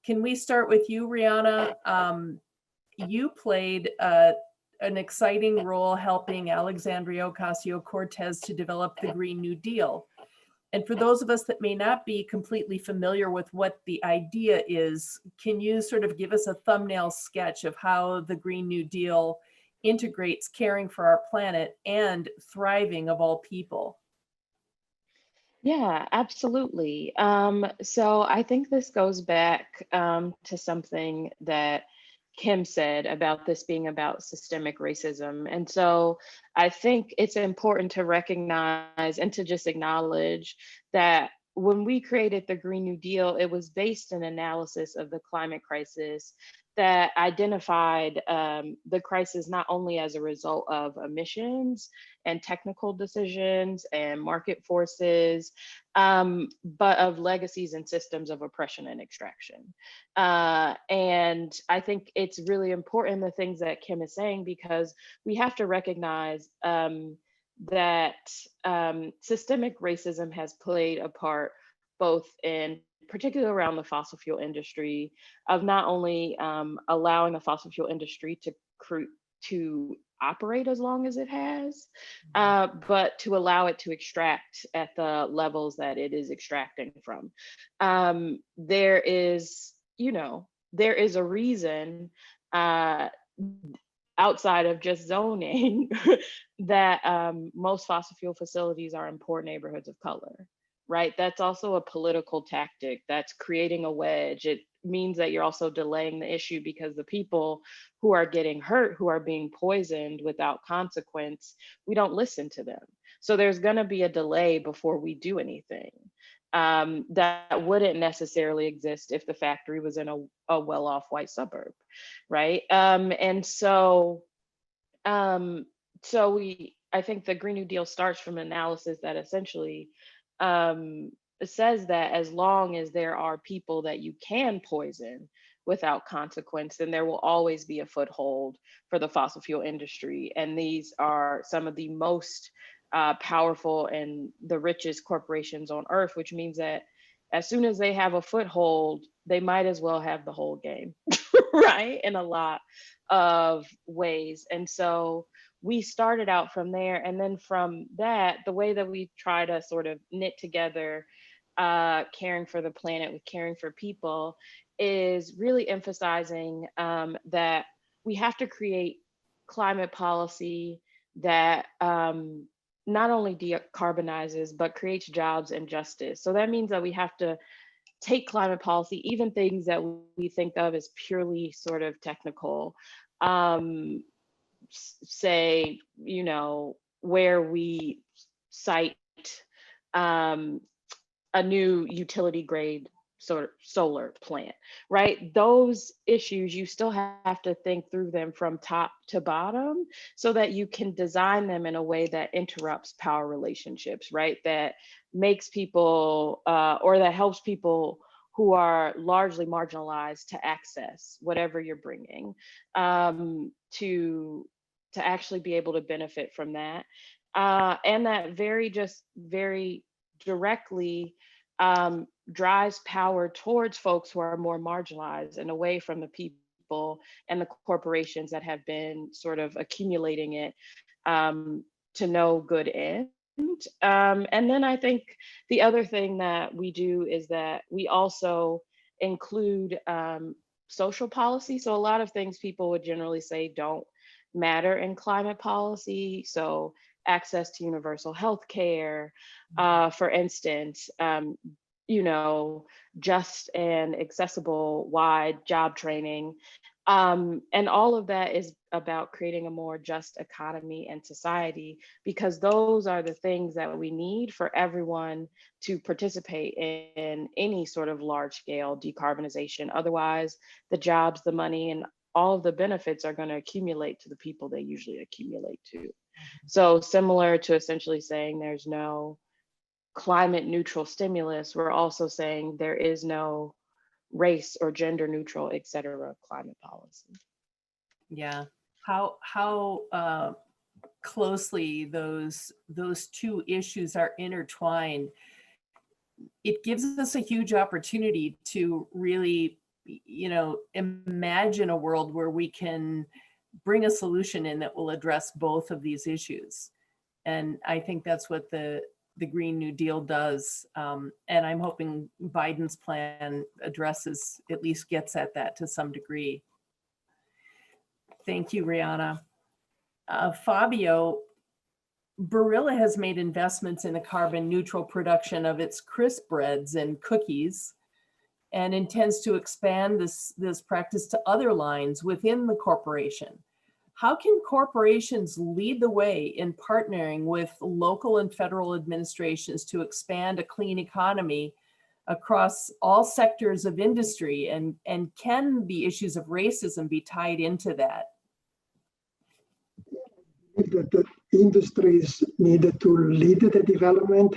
Can we start with you, Rihanna? You played an exciting role helping Alexandria Ocasio-Cortez to develop the Green New Deal. And for those of us that may not be completely familiar with what the idea is, can you sort of give us a thumbnail sketch of how the Green New Deal integrates caring for our planet and thriving of all people? Yeah, absolutely. So I think this goes back to something that Kim said about this being about systemic racism. And so I think it's important to recognize and to just acknowledge that when we created the Green New Deal, it was based on analysis of the climate crisis that identified the crisis not only as a result of emissions and technical decisions and market forces, but of legacies and systems of oppression and extraction. And I think it's really important, the things that Kim is saying, because we have to recognize that systemic racism has played a part both in, particularly around the fossil fuel industry, of not only allowing the fossil fuel industry to operate as long as it has, but to allow it to extract at the levels that it is extracting from. There is a reason outside of just zoning that most fossil fuel facilities are in poor neighborhoods of color. Right, that's also a political tactic that's creating a wedge. It means that you're also delaying the issue, because the people who are getting hurt, who are being poisoned without consequence, we don't listen to them. So there's going to be a delay before we do anything that wouldn't necessarily exist if the factory was in a well-off white suburb, right? And so I think the Green New Deal starts from analysis that essentially says that as long as there are people that you can poison without consequence, then there will always be a foothold for the fossil fuel industry. And these are some of the most powerful and the richest corporations on earth, which means that as soon as they have a foothold, they might as well have the whole game, right? In a lot of ways. And so we started out from there. And then from that, the way that we try to sort of knit together caring for the planet with caring for people is really emphasizing that we have to create climate policy that not only decarbonizes, but creates jobs and justice. So that means that we have to take climate policy, even things that we think of as purely sort of technical, say, you know, where we cite a new utility grade sort of solar plant, right? Those issues, you still have to think through them from top to bottom so that you can design them in a way that interrupts power relationships, right? That makes people, or that helps people who are largely marginalized to access whatever you're bringing, to actually be able to benefit from that. And that very directly drives power towards folks who are more marginalized and away from the people and the corporations that have been sort of accumulating it to no good end. And then I think the other thing that we do is that we also include social policy. So a lot of things people would generally say don't matter in climate policy. So access to universal health care, for instance, you know, just and accessible wide job training. And all of that is about creating a more just economy and society, because those are the things that we need for everyone to participate in any sort of large scale decarbonization. Otherwise, the jobs, the money, and all of the benefits are going to accumulate to the people they usually accumulate to. So similar to essentially saying there's no climate neutral stimulus, we're also saying there is no race or gender neutral, et cetera, climate policy. Yeah, how closely those two issues are intertwined. It gives us a huge opportunity to really, you know, imagine a world where we can bring a solution in that will address both of these issues. And I think that's what the Green New Deal does. And I'm hoping Biden's plan addresses, at least gets at that to some degree. Thank you, Rihanna. Fabio, Barilla has made investments in the carbon neutral production of its crisp breads and cookies, and intends to expand this practice to other lines within the corporation. How can corporations lead the way in partnering with local and federal administrations to expand a clean economy across all sectors of industry? And can the issues of racism be tied into that? That the industries needed to lead the development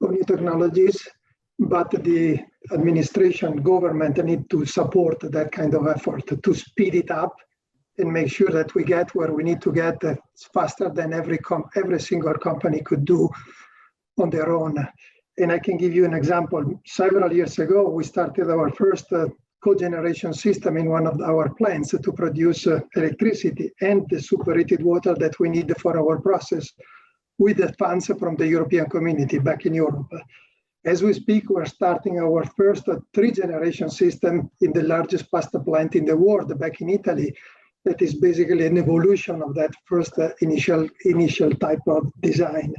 of new technologies, but the administration, government need to support that kind of effort to speed it up and make sure that we get where we need to get faster than every single company could do on their own. And I can give you an example. Several years ago, we started our first cogeneration system in one of our plants to produce electricity and the superheated water that we need for our process with the funds from the European community back in Europe. As we speak, we're starting our first 3-generation system in the largest pasta plant in the world back in Italy. That is basically an evolution of that first initial type of design.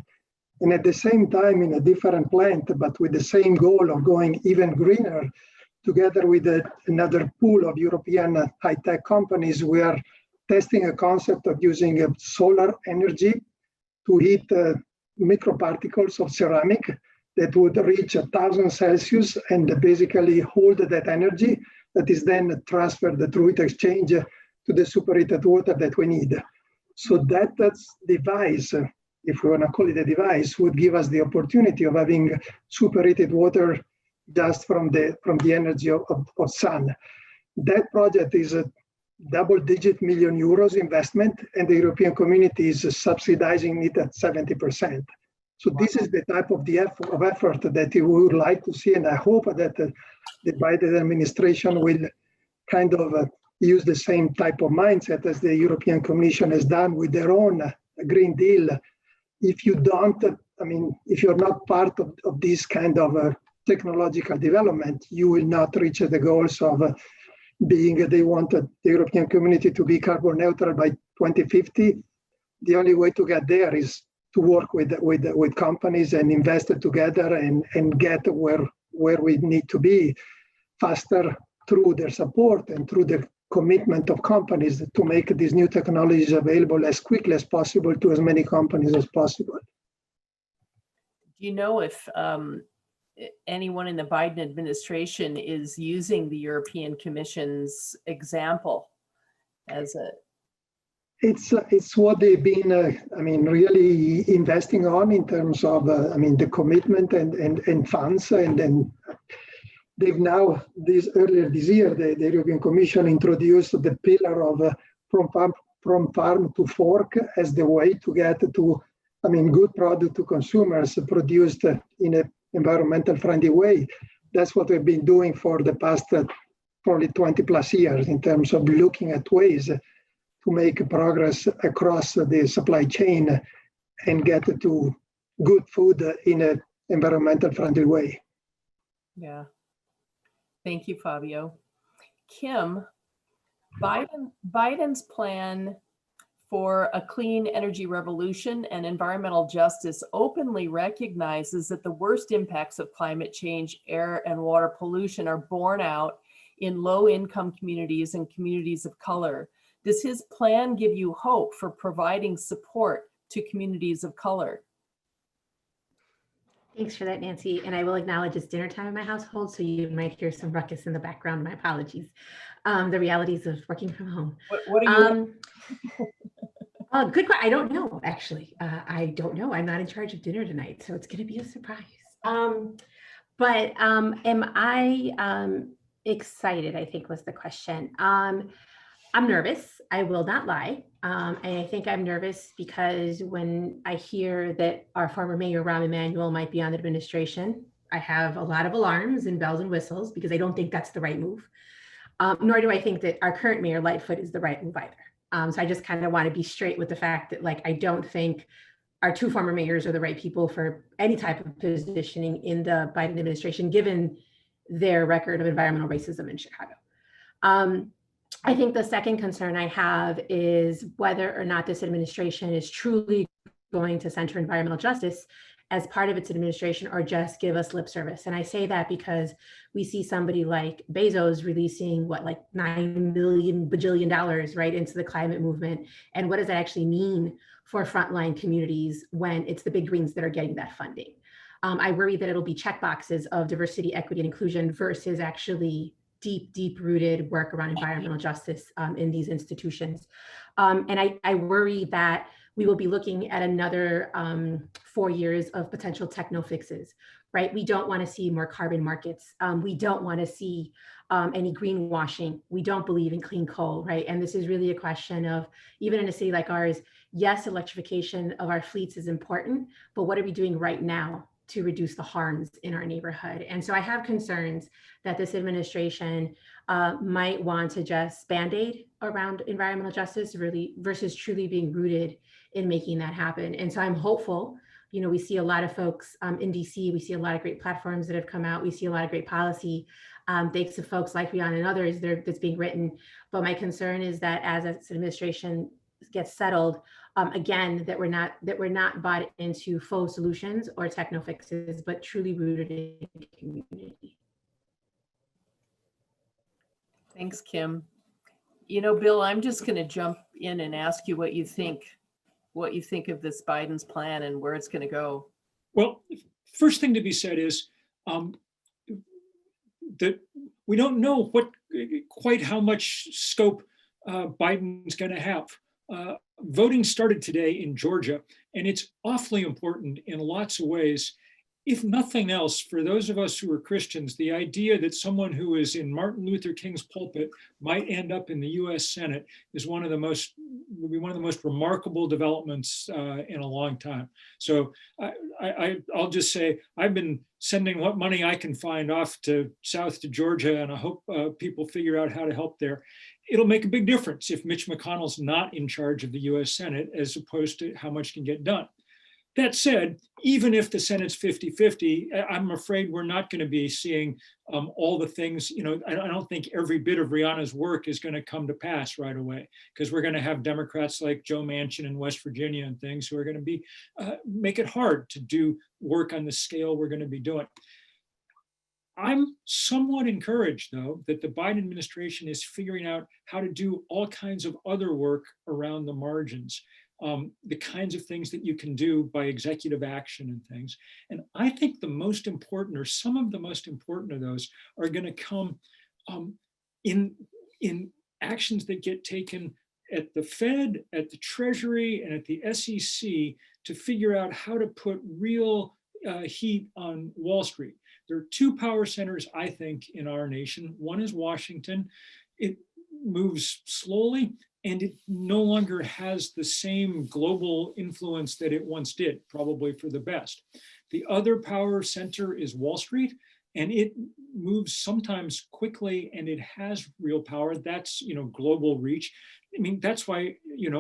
And at the same time, in a different plant, but with the same goal of going even greener, together with another pool of European high-tech companies, we are testing a concept of using solar energy to heat microparticles of ceramic that would reach 1,000 Celsius and basically hold that energy that is then transferred through heat exchange to the superheated water that we need. So that's device, if we want to call it a device, would give us the opportunity of having superheated water just from the energy of sun. That project is a double-digit million euros investment, and the European community is subsidizing it at 70%. So this is the type of effort that we would like to see, and I hope that the Biden administration will kind of use the same type of mindset as the European Commission has done with their own Green Deal. If you don't, if you're not part of this kind of technological development, you will not reach the goals of they wanted the European community to be carbon neutral by 2050. The only way to get there is to work with companies and invest together and get where we need to be faster through their support and through the commitment of companies to make these new technologies available as quickly as possible to as many companies as possible. Do you know if anyone in the Biden administration is using the European Commission's example as a... It's what they've been, really investing on in terms of, the commitment and funds. And then they've now, earlier this year, the European Commission introduced the pillar of from farm to fork as the way to get to, good product to consumers produced in an environmental friendly way. That's what we've been doing for the past probably 20 plus years in terms of looking at ways to make progress across the supply chain and get to good food in an environmental friendly way. Yeah. Thank you, Fabio. Kim, Biden's plan for a clean energy revolution and environmental justice openly recognizes that the worst impacts of climate change, air and water pollution are borne out in low-income communities and communities of color. Does his plan give you hope for providing support to communities of color? Thanks for that, Nancy. And I will acknowledge it's dinner time in my household, so you might hear some ruckus in the background. My apologies. The realities of working from home. What are you? Good question. I don't know, actually. I don't know. I'm not in charge of dinner tonight, so it's going to be a surprise. But am I excited, I think was the question. I'm nervous. I will not lie. And I think I'm nervous because when I hear that our former mayor, Rahm Emanuel, might be on the administration, I have a lot of alarms and bells and whistles because I don't think that's the right move. Nor do I think that our current mayor, Lightfoot, is the right move either. So I just kind of want to be straight with the fact that, I don't think our two former mayors are the right people for any type of positioning in the Biden administration, given their record of environmental racism in Chicago. I think the second concern I have is whether or not this administration is truly going to center environmental justice as part of its administration or just give us lip service. And I say that because we see somebody like Bezos releasing $9 billion right into the climate movement. And what does that actually mean for frontline communities when it's the big greens that are getting that funding? I worry that it'll be checkboxes of diversity, equity, and inclusion versus actually deep rooted work around environmental justice in these institutions. And I worry that we will be looking at another 4 years of potential techno fixes, right? We don't want to see more carbon markets. We don't want to see any greenwashing. We don't believe in clean coal, right? And this is really a question of, even in a city like ours, yes, electrification of our fleets is important, but what are we doing right now to reduce the harms in our neighborhood? And so I have concerns that this administration might want to just Band-Aid around environmental justice really versus truly being rooted in making that happen. And so I'm hopeful. We see a lot of folks in DC, we see a lot of great platforms that have come out. We see a lot of great policy, thanks to folks like Rihanna and others that's being written. But my concern is that as this administration gets settled, again, that we're not bought into faux solutions or techno fixes, but truly rooted in community. Thanks, Kim. You know, Bill, I'm just going to jump in and ask you what you think of this Biden's plan and where it's going to go. Well, first thing to be said is that we don't know quite how much scope Biden's going to have. Voting started today in Georgia, and it's awfully important in lots of ways. If nothing else, for those of us who are Christians, the idea that someone who is in Martin Luther King's pulpit might end up in the US Senate is will be one of the most remarkable developments in a long time. So I'll just say, I've been sending what money I can find off south to Georgia, and I hope people figure out how to help there. It'll make a big difference if Mitch McConnell's not in charge of the US Senate, as opposed to how much can get done. That said, even if the Senate's 50-50, I'm afraid we're not going to be seeing all the things, I don't think every bit of Rihanna's work is going to come to pass right away, because we're going to have Democrats like Joe Manchin in West Virginia and things who are going to be make it hard to do work on the scale we're going to be doing. I'm somewhat encouraged, though, that the Biden administration is figuring out how to do all kinds of other work around the margins. The kinds of things that you can do by executive action and things. And I think the most important, or some of the most important of those, are going to come in actions that get taken at the Fed, at the Treasury, and at the SEC to figure out how to put real heat on Wall Street. There are two power centers, I think, in our nation. One is Washington. It moves slowly, and it no longer has the same global influence that it once did, probably for the best. The other power center is Wall Street, and it moves sometimes quickly, and it has real power. That's, global reach. I mean, that's why,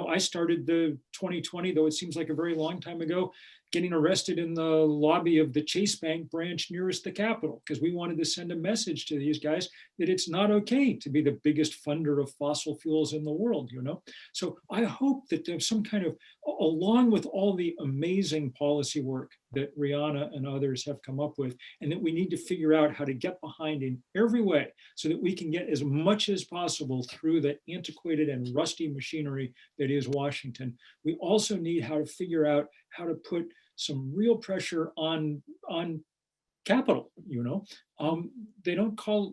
I started the 2020, though it seems like a very long time ago, getting arrested in the lobby of the Chase Bank branch nearest the Capitol, because we wanted to send a message to these guys that it's not okay to be the biggest funder of fossil fuels in the world, So I hope that there's some kind of, along with all the amazing policy work that Rihanna and others have come up with, and that we need to figure out how to get behind in every way so that we can get as much as possible through the antiquated and rusty machinery that is Washington. We also need how to figure out how to put some real pressure on capital. They don't call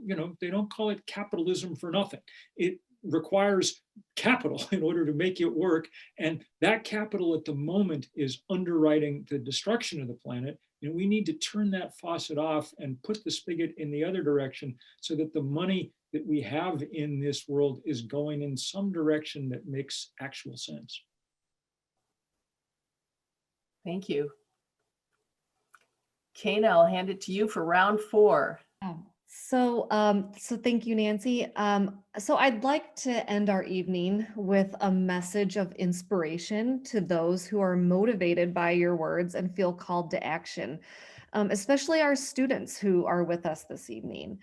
it capitalism for nothing. It requires capital in order to make it work, and that capital at the moment is underwriting the destruction of the planet. And we need to turn that faucet off and put the spigot in the other direction, so that the money that we have in this world is going in some direction that makes actual sense. Thank you. Kana, I'll hand it to you for round 4. So thank you, Nancy. So I'd like to end our evening with a message of inspiration to those who are motivated by your words and feel called to action, especially our students who are with us this evening.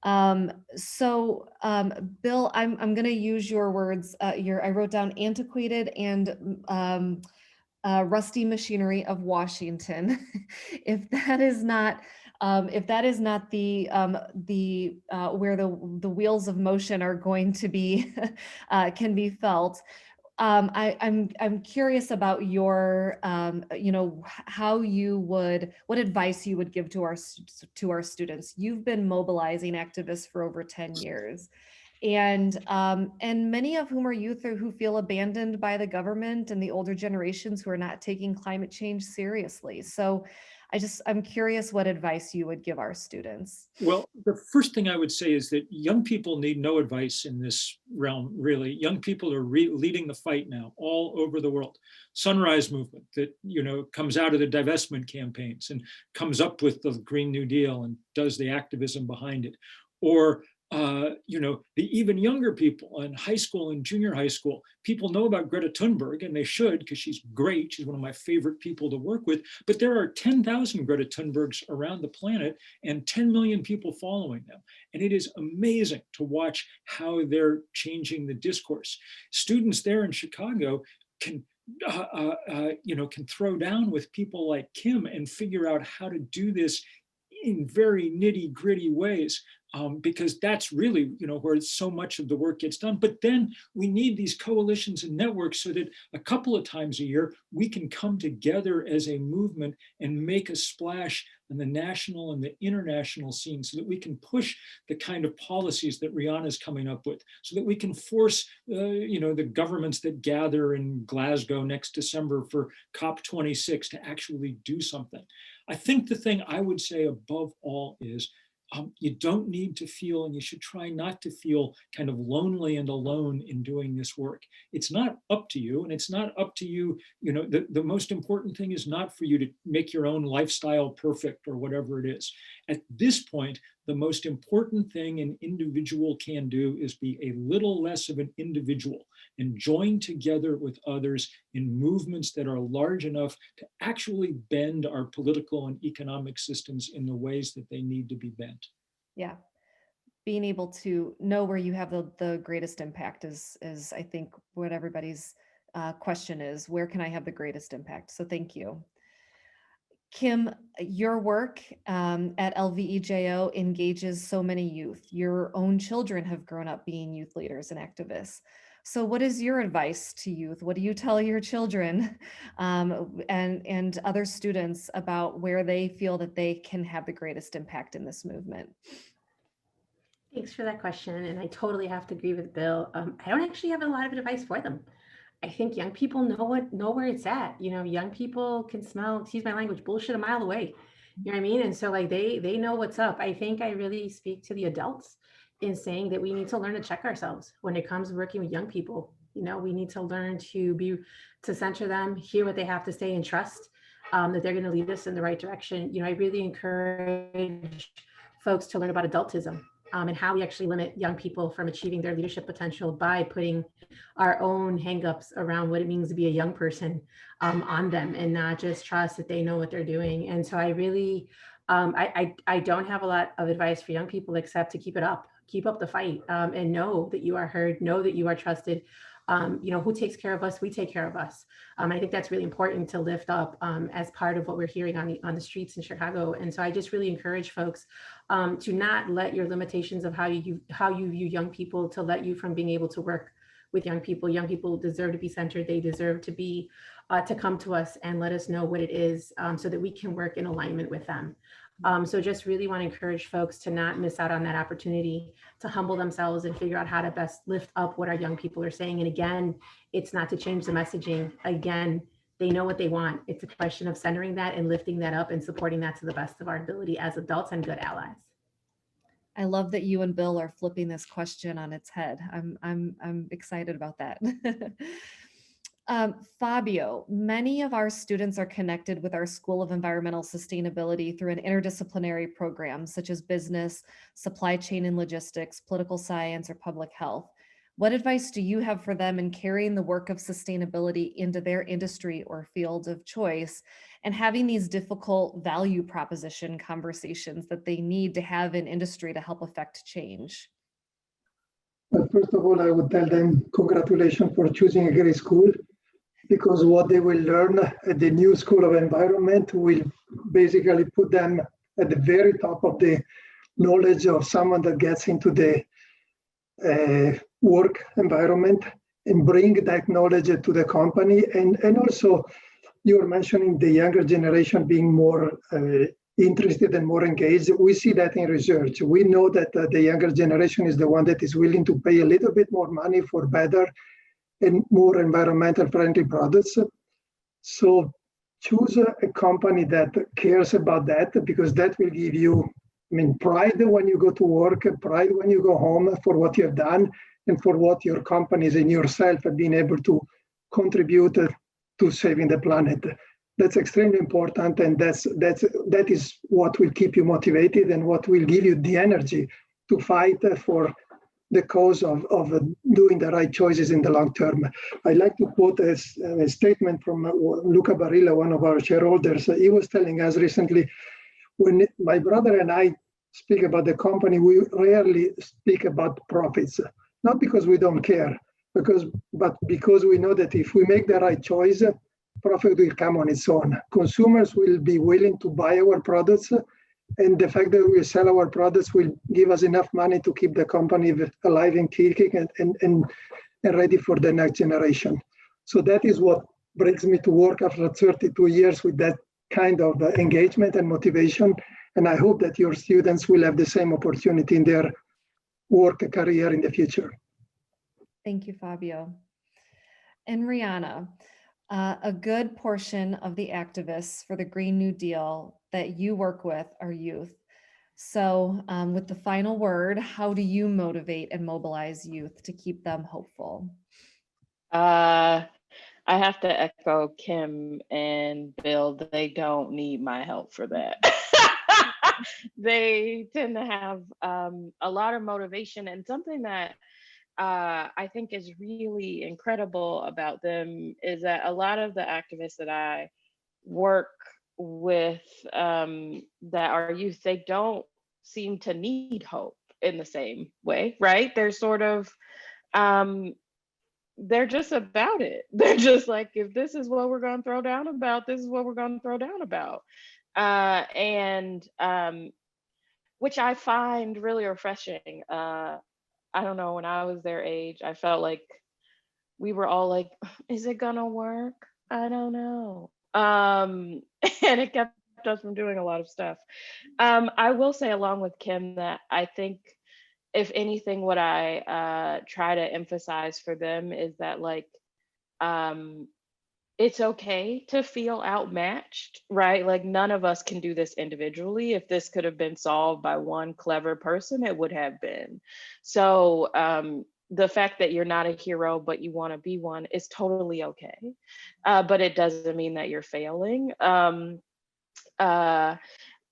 Bill, I'm going to use your words. I wrote down antiquated and rusty machinery of Washington. If that is not the where the wheels of motion are going to be can be felt, I'm curious about your what advice you would give to our students. You've been mobilizing activists for over 10 years. And many of whom are youth who feel abandoned by the government and the older generations who are not taking climate change seriously. So I'm curious what advice you would give our students. Well, the first thing I would say is that young people need no advice in this realm, really. Young people are leading the fight now all over the world. Sunrise Movement that, comes out of the divestment campaigns and comes up with the Green New Deal and does the activism behind it. Or the even younger people in high school and junior high school, people know about Greta Thunberg, and they should, because she's great. She's one of my favorite people to work with. But there are 10,000 Greta Thunbergs around the planet and 10 million people following them. And it is amazing to watch how they're changing the discourse. Students there in Chicago can throw down with people like Kim and figure out how to do this in very nitty gritty ways, because that's really, where so much of the work gets done. But then we need these coalitions and networks so that a couple of times a year, we can come together as a movement and make a splash on the national and the international scene so that we can push the kind of policies that Rihanna's coming up with, so that we can force, the governments that gather in Glasgow next December for COP26 to actually do something. I think the thing I would say above all is, you don't need to feel, and you should try not to feel kind of lonely and alone in doing this work. It's not up to you, and it's not up to you, the most important thing is not for you to make your own lifestyle perfect or whatever it is. At this point, the most important thing an individual can do is be a little less of an individual and join together with others in movements that are large enough to actually bend our political and economic systems in the ways that they need to be bent. Yeah. Being able to know where you have the greatest impact is I think what everybody's question is, where can I have the greatest impact? So thank you. Kim, your work at LVEJO engages so many youth. Your own children have grown up being youth leaders and activists. So what is your advice to youth? What do you tell your children and other students about where they feel that they can have the greatest impact in this movement? Thanks for that question. And I totally have to agree with Bill. I don't actually have a lot of advice for them. I think young people know where it's at. Young people can smell, excuse my language, bullshit a mile away. You know what I mean? And so they know what's up. I think I really speak to the adults in saying that we need to learn to check ourselves when it comes to working with young people. We need to learn to center them, hear what they have to say, and trust that they're going to lead us in the right direction. I really encourage folks to learn about adultism. And how we actually limit young people from achieving their leadership potential by putting our own hangups around what it means to be a young person on them, and not just trust that they know what they're doing. And so I really, I don't have a lot of advice for young people except to keep up the fight, and know that you are heard, know that you are trusted. Who takes care of us? We take care of us. I think that's really important to lift up as part of what we're hearing on the streets in Chicago. And so I just really encourage folks to not let your limitations of how you view young people to let you from being able to work with young people. Young people deserve to be centered. They deserve to be to come to us and let us know what it is, so that we can work in alignment with them. So just really want to encourage folks to not miss out on that opportunity to humble themselves and figure out how to best lift up what our young people are saying. And again, it's not to change the messaging. Again, they know what they want. It's a question of centering that and lifting that up and supporting that to the best of our ability as adults and good allies. I love that you and Bill are flipping this question on its head. I'm excited about that. Fabio, many of our students are connected with our School of Environmental Sustainability through an interdisciplinary program such as business, supply chain and logistics, political science, or public health. What advice do you have for them in carrying the work of sustainability into their industry or field of choice, and having these difficult value proposition conversations that they need to have in industry to help affect change? Well, first of all, I would tell them congratulations for choosing a great school, because what they will learn at the new School of Environment will basically put them at the very top of the knowledge of someone that gets into the work environment and bring that knowledge to the company. And also, you were mentioning the younger generation being more interested and more engaged. We see that in research. We know that the younger generation is the one that is willing to pay a little bit more money for better and more environmental friendly products. So choose a company that cares about that, because that will give you, pride when you go to work, pride when you go home for what you have done and for what your companies and yourself have been able to contribute to saving the planet. That's extremely important, and that is what will keep you motivated and what will give you the energy to fight for the cause of doing the right choices in the long term. I like to quote a statement from Luca Barilla, one of our shareholders. He was telling us recently, when my brother and I speak about the company, we rarely speak about profits, not because we don't care, but because we know that if we make the right choice, profit will come on its own. Consumers will be willing to buy our products, And the fact that we sell our products will give us enough money to keep the company alive and kicking and ready for the next generation. So that is what brings me to work after 32 years with that kind of engagement and motivation. And I hope that your students will have the same opportunity in their work career in the future. Thank you, Fabio. And Rihanna, a good portion of the activists for the Green New Deal that you work with are youth. So with the final word, how do you motivate and mobilize youth to keep them hopeful? I have to echo Kim and Bill. They don't need my help for that. They tend to have a lot of motivation, and something that I think is really incredible about them is that a lot of the activists that I work with that are youth, they don't seem to need hope in the same way, right? They're sort of they're just about it. They're just like, if this is what we're going to throw down about, this is what we're going to throw down about. Which I find really refreshing. I don't know, when I was their age, I felt like we were all like, is it gonna work? I don't know. And it kept us from doing a lot of stuff. I will say, along with Kim, that I think, if anything, what I try to emphasize for them is that, like, it's okay to feel outmatched, right? Like, none of us can do this individually. If this could have been solved by one clever person, it would have been. So the fact that you're not a hero, but you want to be one, is totally okay. But it doesn't mean that you're failing.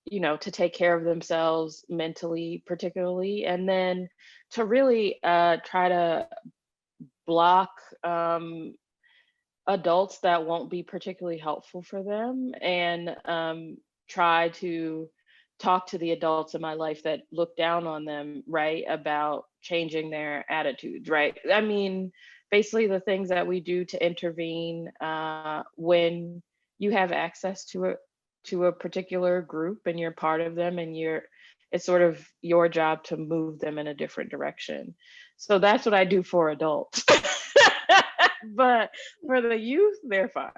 You know, to take care of themselves mentally, particularly, and then to really try to block adults that won't be particularly helpful for them, and try to talk to the adults in my life that look down on them, right, about changing their attitudes, right? I mean, basically the things that we do to intervene when you have access to a particular group and you're part of them, and it's sort of your job to move them in a different direction. So that's what I do for adults. But for the youth, they're fine.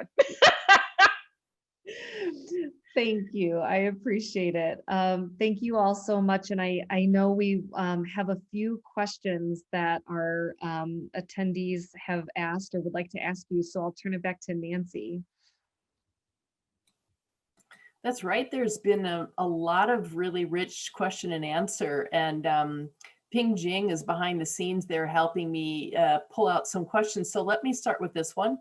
Thank you. I appreciate it. Thank you all so much. And I know we have a few questions that our attendees have asked or would like to ask you. So I'll turn it back to Nancy. That's right. There's been a lot of really rich question and answer, and Ping Jing is behind the scenes there helping me pull out some questions. So let me start with this one.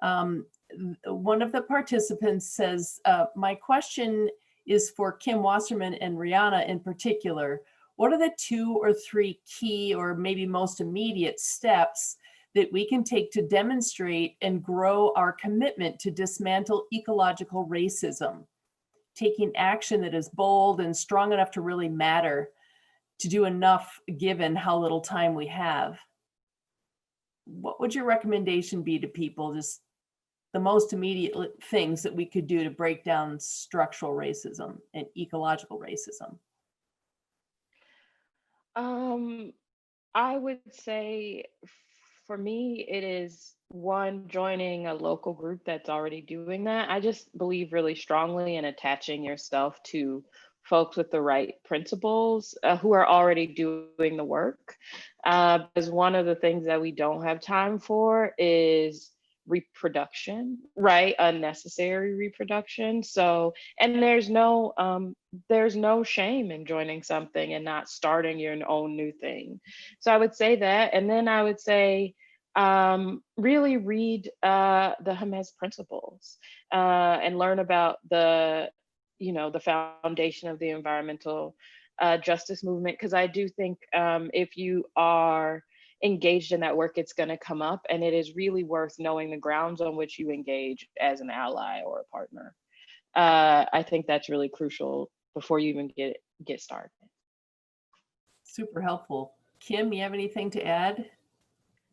One of the participants says, my question is for Kim Wasserman and Rihanna in particular. What are the 2 or 3 key, or maybe most immediate steps that we can take to demonstrate and grow our commitment to dismantle ecological racism? Taking action that is bold and strong enough to really matter, to do enough given how little time we have. What would your recommendation be to people, just the most immediate things that we could do to break down structural racism and ecological racism? I would say, for me, it is, one, joining a local group that's already doing that. I just believe really strongly in attaching yourself to folks with the right principles who are already doing the work. Because one of the things that we don't have time for is reproduction, right? Unnecessary reproduction. So, and there's no shame in joining something and not starting your own new thing. So I would say that, and then I would say, really read the Hermes principles and learn about the foundation of the environmental justice movement. Because I do think if you are engaged in that work, it's going to come up, and it is really worth knowing the grounds on which you engage as an ally or a partner. I think that's really crucial before you even get started. Super helpful. Kim, you have anything to add?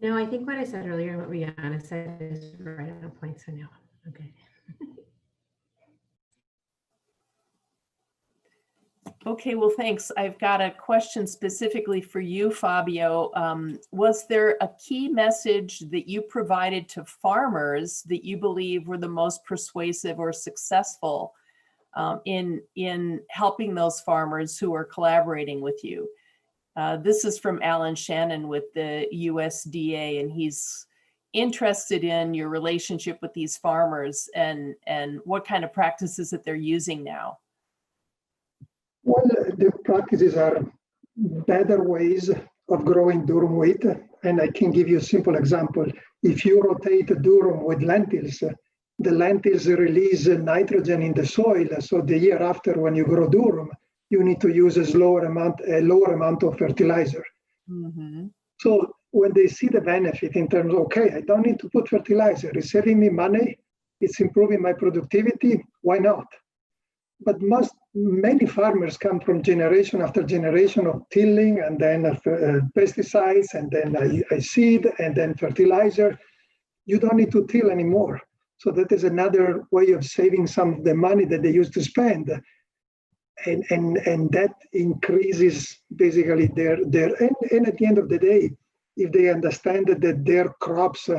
No, I think what I said earlier and what Rihanna said is right on point, so no, I'm good. Okay, well, thanks. I've got a question specifically for you, Fabio. Was there a key message that you provided to farmers that you believe were the most persuasive or successful in helping those farmers who are collaborating with you? This is from Alan Shannon with the USDA, and he's interested in your relationship with these farmers and what kind of practices that they're using now. Well, the practices are better ways of growing durum wheat. And I can give you a simple example. If you rotate durum with lentils, the lentils release nitrogen in the soil. So the year after, when you grow durum, you need to use a lower amount of fertilizer. Mm-hmm. So when they see the benefit in terms of, okay, I don't need to put fertilizer, it's saving me money, it's improving my productivity, why not? But many farmers come from generation after generation of tilling and then pesticides and then a seed and then fertilizer. You don't need to till anymore. So that is another way of saving some of the money that they used to spend. And that increases basically their and at the end of the day, if they understand that their crops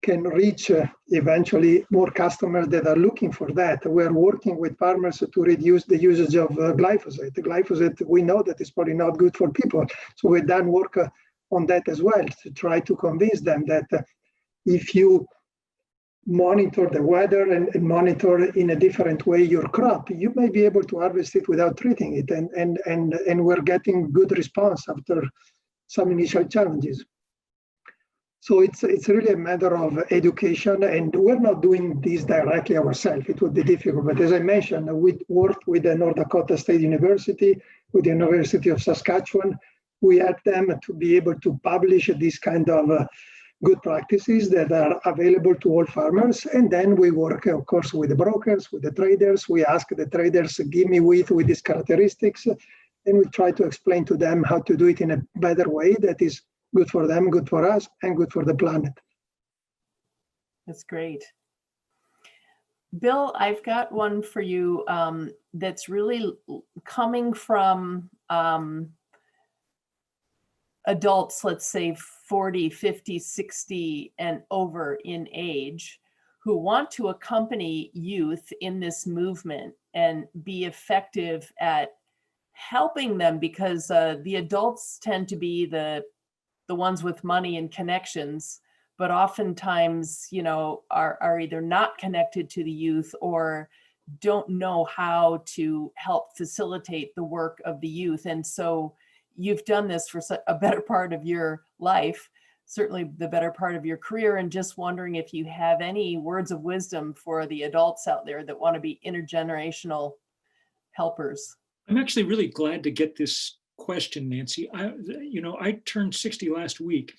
can reach eventually more customers that are looking for that. We are working with farmers to reduce the usage of glyphosate. The glyphosate, we know that is probably not good for people. So we've done work on that as well to try to convince them that if you monitor the weather and monitor in a different way your crop, you may be able to harvest it without treating it. And we're getting good response after some initial challenges. So it's really a matter of education, and we're not doing this directly ourselves. It would be difficult, but as I mentioned, we worked with the North Dakota State University, with the University of Saskatchewan. We had them to be able to publish these kind of good practices that are available to all farmers. And then we work, of course, with the brokers, with the traders. We ask the traders, give me wheat with these characteristics, and we try to explain to them how to do it in a better way that is good for them, good for us, and good for the planet. That's great. Bill, I've got one for you that's really coming from adults, let's say 40, 50, 60 and over in age, who want to accompany youth in this movement and be effective at helping them, because the adults tend to be the ones with money and connections, but oftentimes, you know, are either not connected to the youth or don't know how to help facilitate the work of the youth. And so you've done this for a better part of your life, certainly the better part of your career, and just wondering if you have any words of wisdom for the adults out there that want to be intergenerational helpers. I'm actually really glad to get this question, Nancy. I turned 60 last week,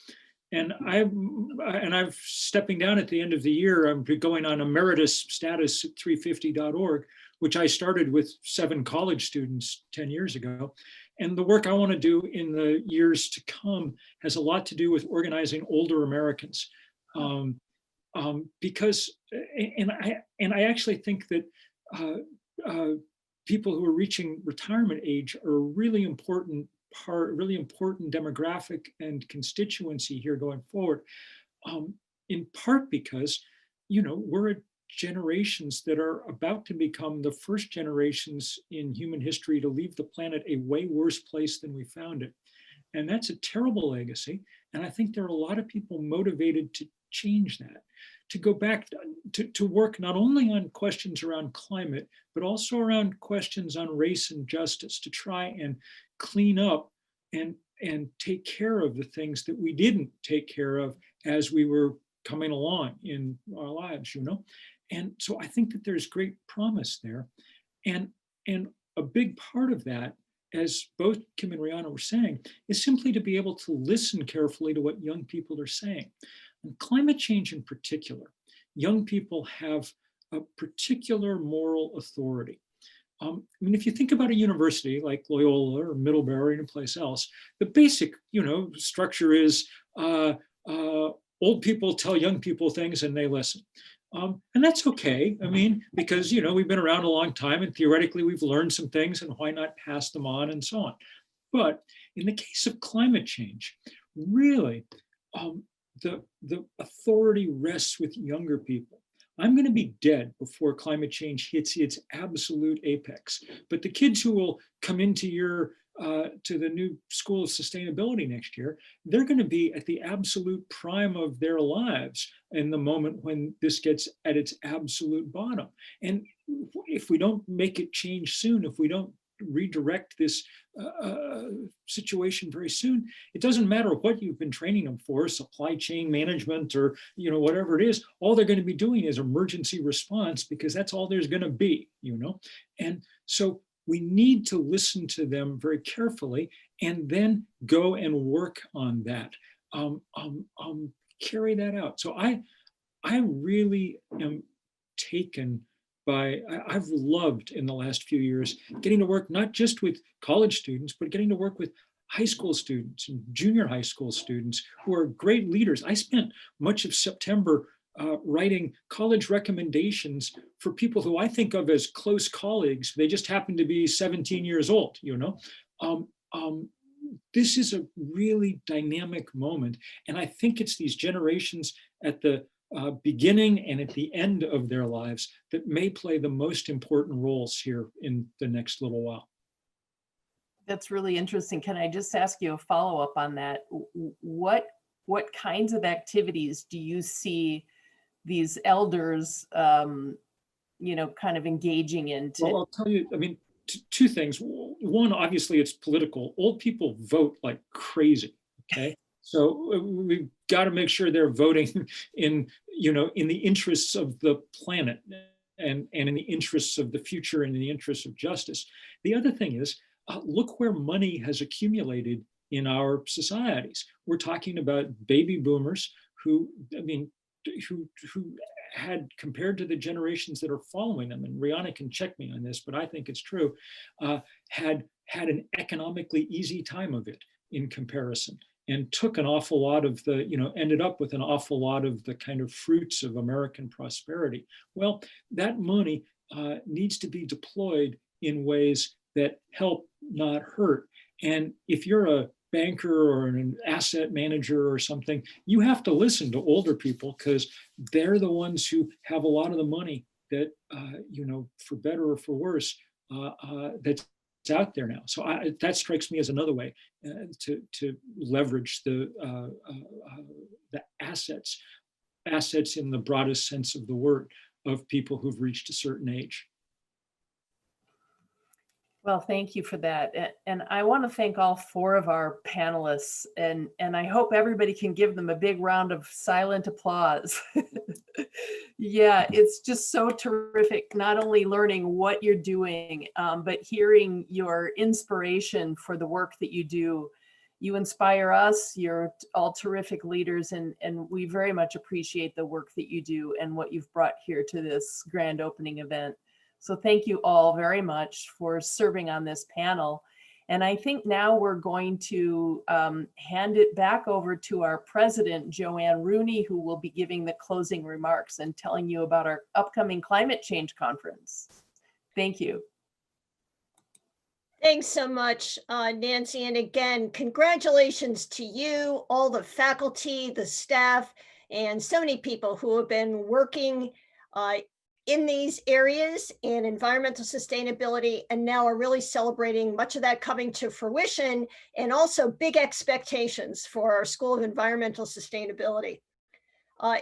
and I'm stepping down at the end of the year. I'm going on emeritus status at 350.org, which I started with 7 college students 10 years ago. And the work I want to do in the years to come has a lot to do with organizing older Americans, because I actually think that people who are reaching retirement age are a really important demographic and constituency here going forward. In part because, we're generations that are about to become the first generations in human history to leave the planet a way worse place than we found it. And that's a terrible legacy. And I think there are a lot of people motivated to change that, to go back to work not only on questions around climate, but also around questions on race and justice, to try and clean up and take care of the things that we didn't take care of as we were coming along in our lives, And so I think that there's great promise there. And a big part of that, as both Kim and Rihanna were saying, is simply to be able to listen carefully to what young people are saying. On climate change in particular, young people have a particular moral authority. If you think about a university like Loyola or Middlebury or any place else, the basic, structure is old people tell young people things and they listen. And that's okay. I mean, because, you know, we've been around a long time and theoretically we've learned some things, and why not pass them on and so on. But in the case of climate change, really, the authority rests with younger people. I'm going to be dead before climate change hits its absolute apex. But the kids who will come into your to the new School of Sustainability next year, they're going to be at the absolute prime of their lives in the moment when this gets at its absolute bottom. And if we don't make it change soon, if we don't redirect this situation very soon, it doesn't matter what you've been training them for, supply chain management or, you know, whatever it is, all they're going to be doing is emergency response, because that's all there's going to be, you know. And so we need to listen to them very carefully and then go and work on that, carry that out. So I really am taken by, I've loved in the last few years getting to work not just with college students, but getting to work with high school students and junior high school students who are great leaders. I spent much of September writing college recommendations for people who I think of as close colleagues. They just happen to be 17 years old, you know. This is a really dynamic moment. And I think it's these generations at the beginning and at the end of their lives that may play the most important roles here in the next little while. That's really interesting. Can I just ask you a follow-up on that? What kinds of activities do you see these elders, you know, kind of engaging in? Well, I'll tell you, I mean, two things. One, obviously it's political. Old people vote like crazy, okay? So we've got to make sure they're voting in, you know, in the interests of the planet and in the interests of the future and in the interests of justice. The other thing is, look where money has accumulated in our societies. We're talking about baby boomers who, I mean, who had, compared to the generations that are following them, and Rihanna can check me on this, but I think it's true, had an economically easy time of it in comparison, and took an awful lot of the, you know, ended up with an awful lot of the kind of fruits of American prosperity. Well, that money needs to be deployed in ways that help, not hurt. And if you're a banker or an asset manager or something, you have to listen to older people, because they're the ones who have a lot of the money that, you know, for better or for worse, that's out there now. So that strikes me as another way to leverage the assets in the broadest sense of the word, of people who've reached a certain age. Well, thank you for that. And I want to thank all four of our panelists, and I hope everybody can give them a big round of silent applause. Yeah, it's just so terrific, not only learning what you're doing, but hearing your inspiration for the work that you do. You inspire us, you're all terrific leaders, and we very much appreciate the work that you do and what you've brought here to this grand opening event. So thank you all very much for serving on this panel. And I think now we're going to hand it back over to our president, Ann Rooney, who will be giving the closing remarks and telling you about our upcoming climate change conference. Thank you. Thanks so much, Nancy. And again, congratulations to you, all the faculty, the staff, and so many people who have been working in these areas in environmental sustainability, and now are really celebrating much of that coming to fruition, and also big expectations for our School of Environmental Sustainability.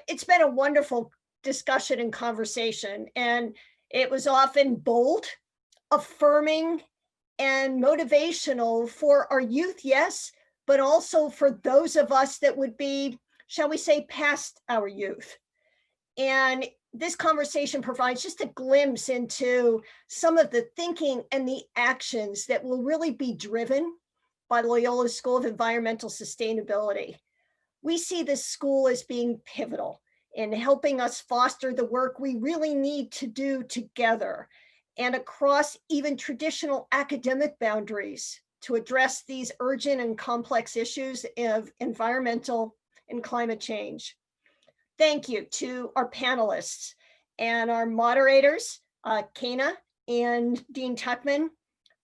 It's been a wonderful discussion and conversation, and it was often bold, affirming, and motivational for our youth, yes, but also for those of us that would be, shall we say, past our youth. And this conversation provides just a glimpse into some of the thinking and the actions that will really be driven by Loyola School of Environmental Sustainability. We see this school as being pivotal in helping us foster the work we really need to do together and across even traditional academic boundaries to address these urgent and complex issues of environmental and climate change. Thank you to our panelists and our moderators, Kana and Dean Tuchman,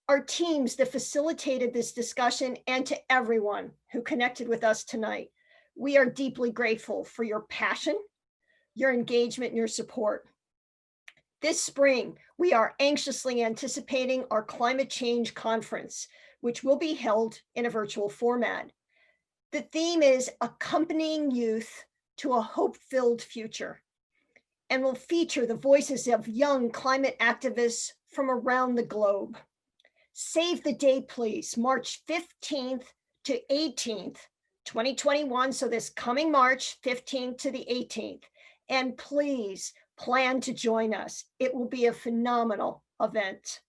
our teams that facilitated this discussion, and to everyone who connected with us tonight. We are deeply grateful for your passion, your engagement, and your support. This spring, we are anxiously anticipating our climate change conference, which will be held in a virtual format. The theme is accompanying youth to a hope-filled future, and will feature the voices of young climate activists from around the globe. Save the date, please, March 15th to 18th, 2021. So this coming March 15th to the 18th. And please plan to join us. It will be a phenomenal event.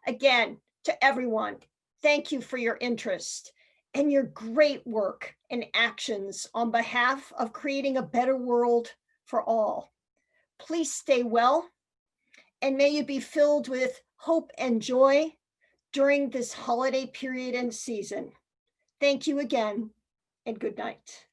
Again, to everyone, thank you for your interest and your great work and actions on behalf of creating a better world for all. Please stay well, and may you be filled with hope and joy during this holiday period and season. Thank you again, and good night.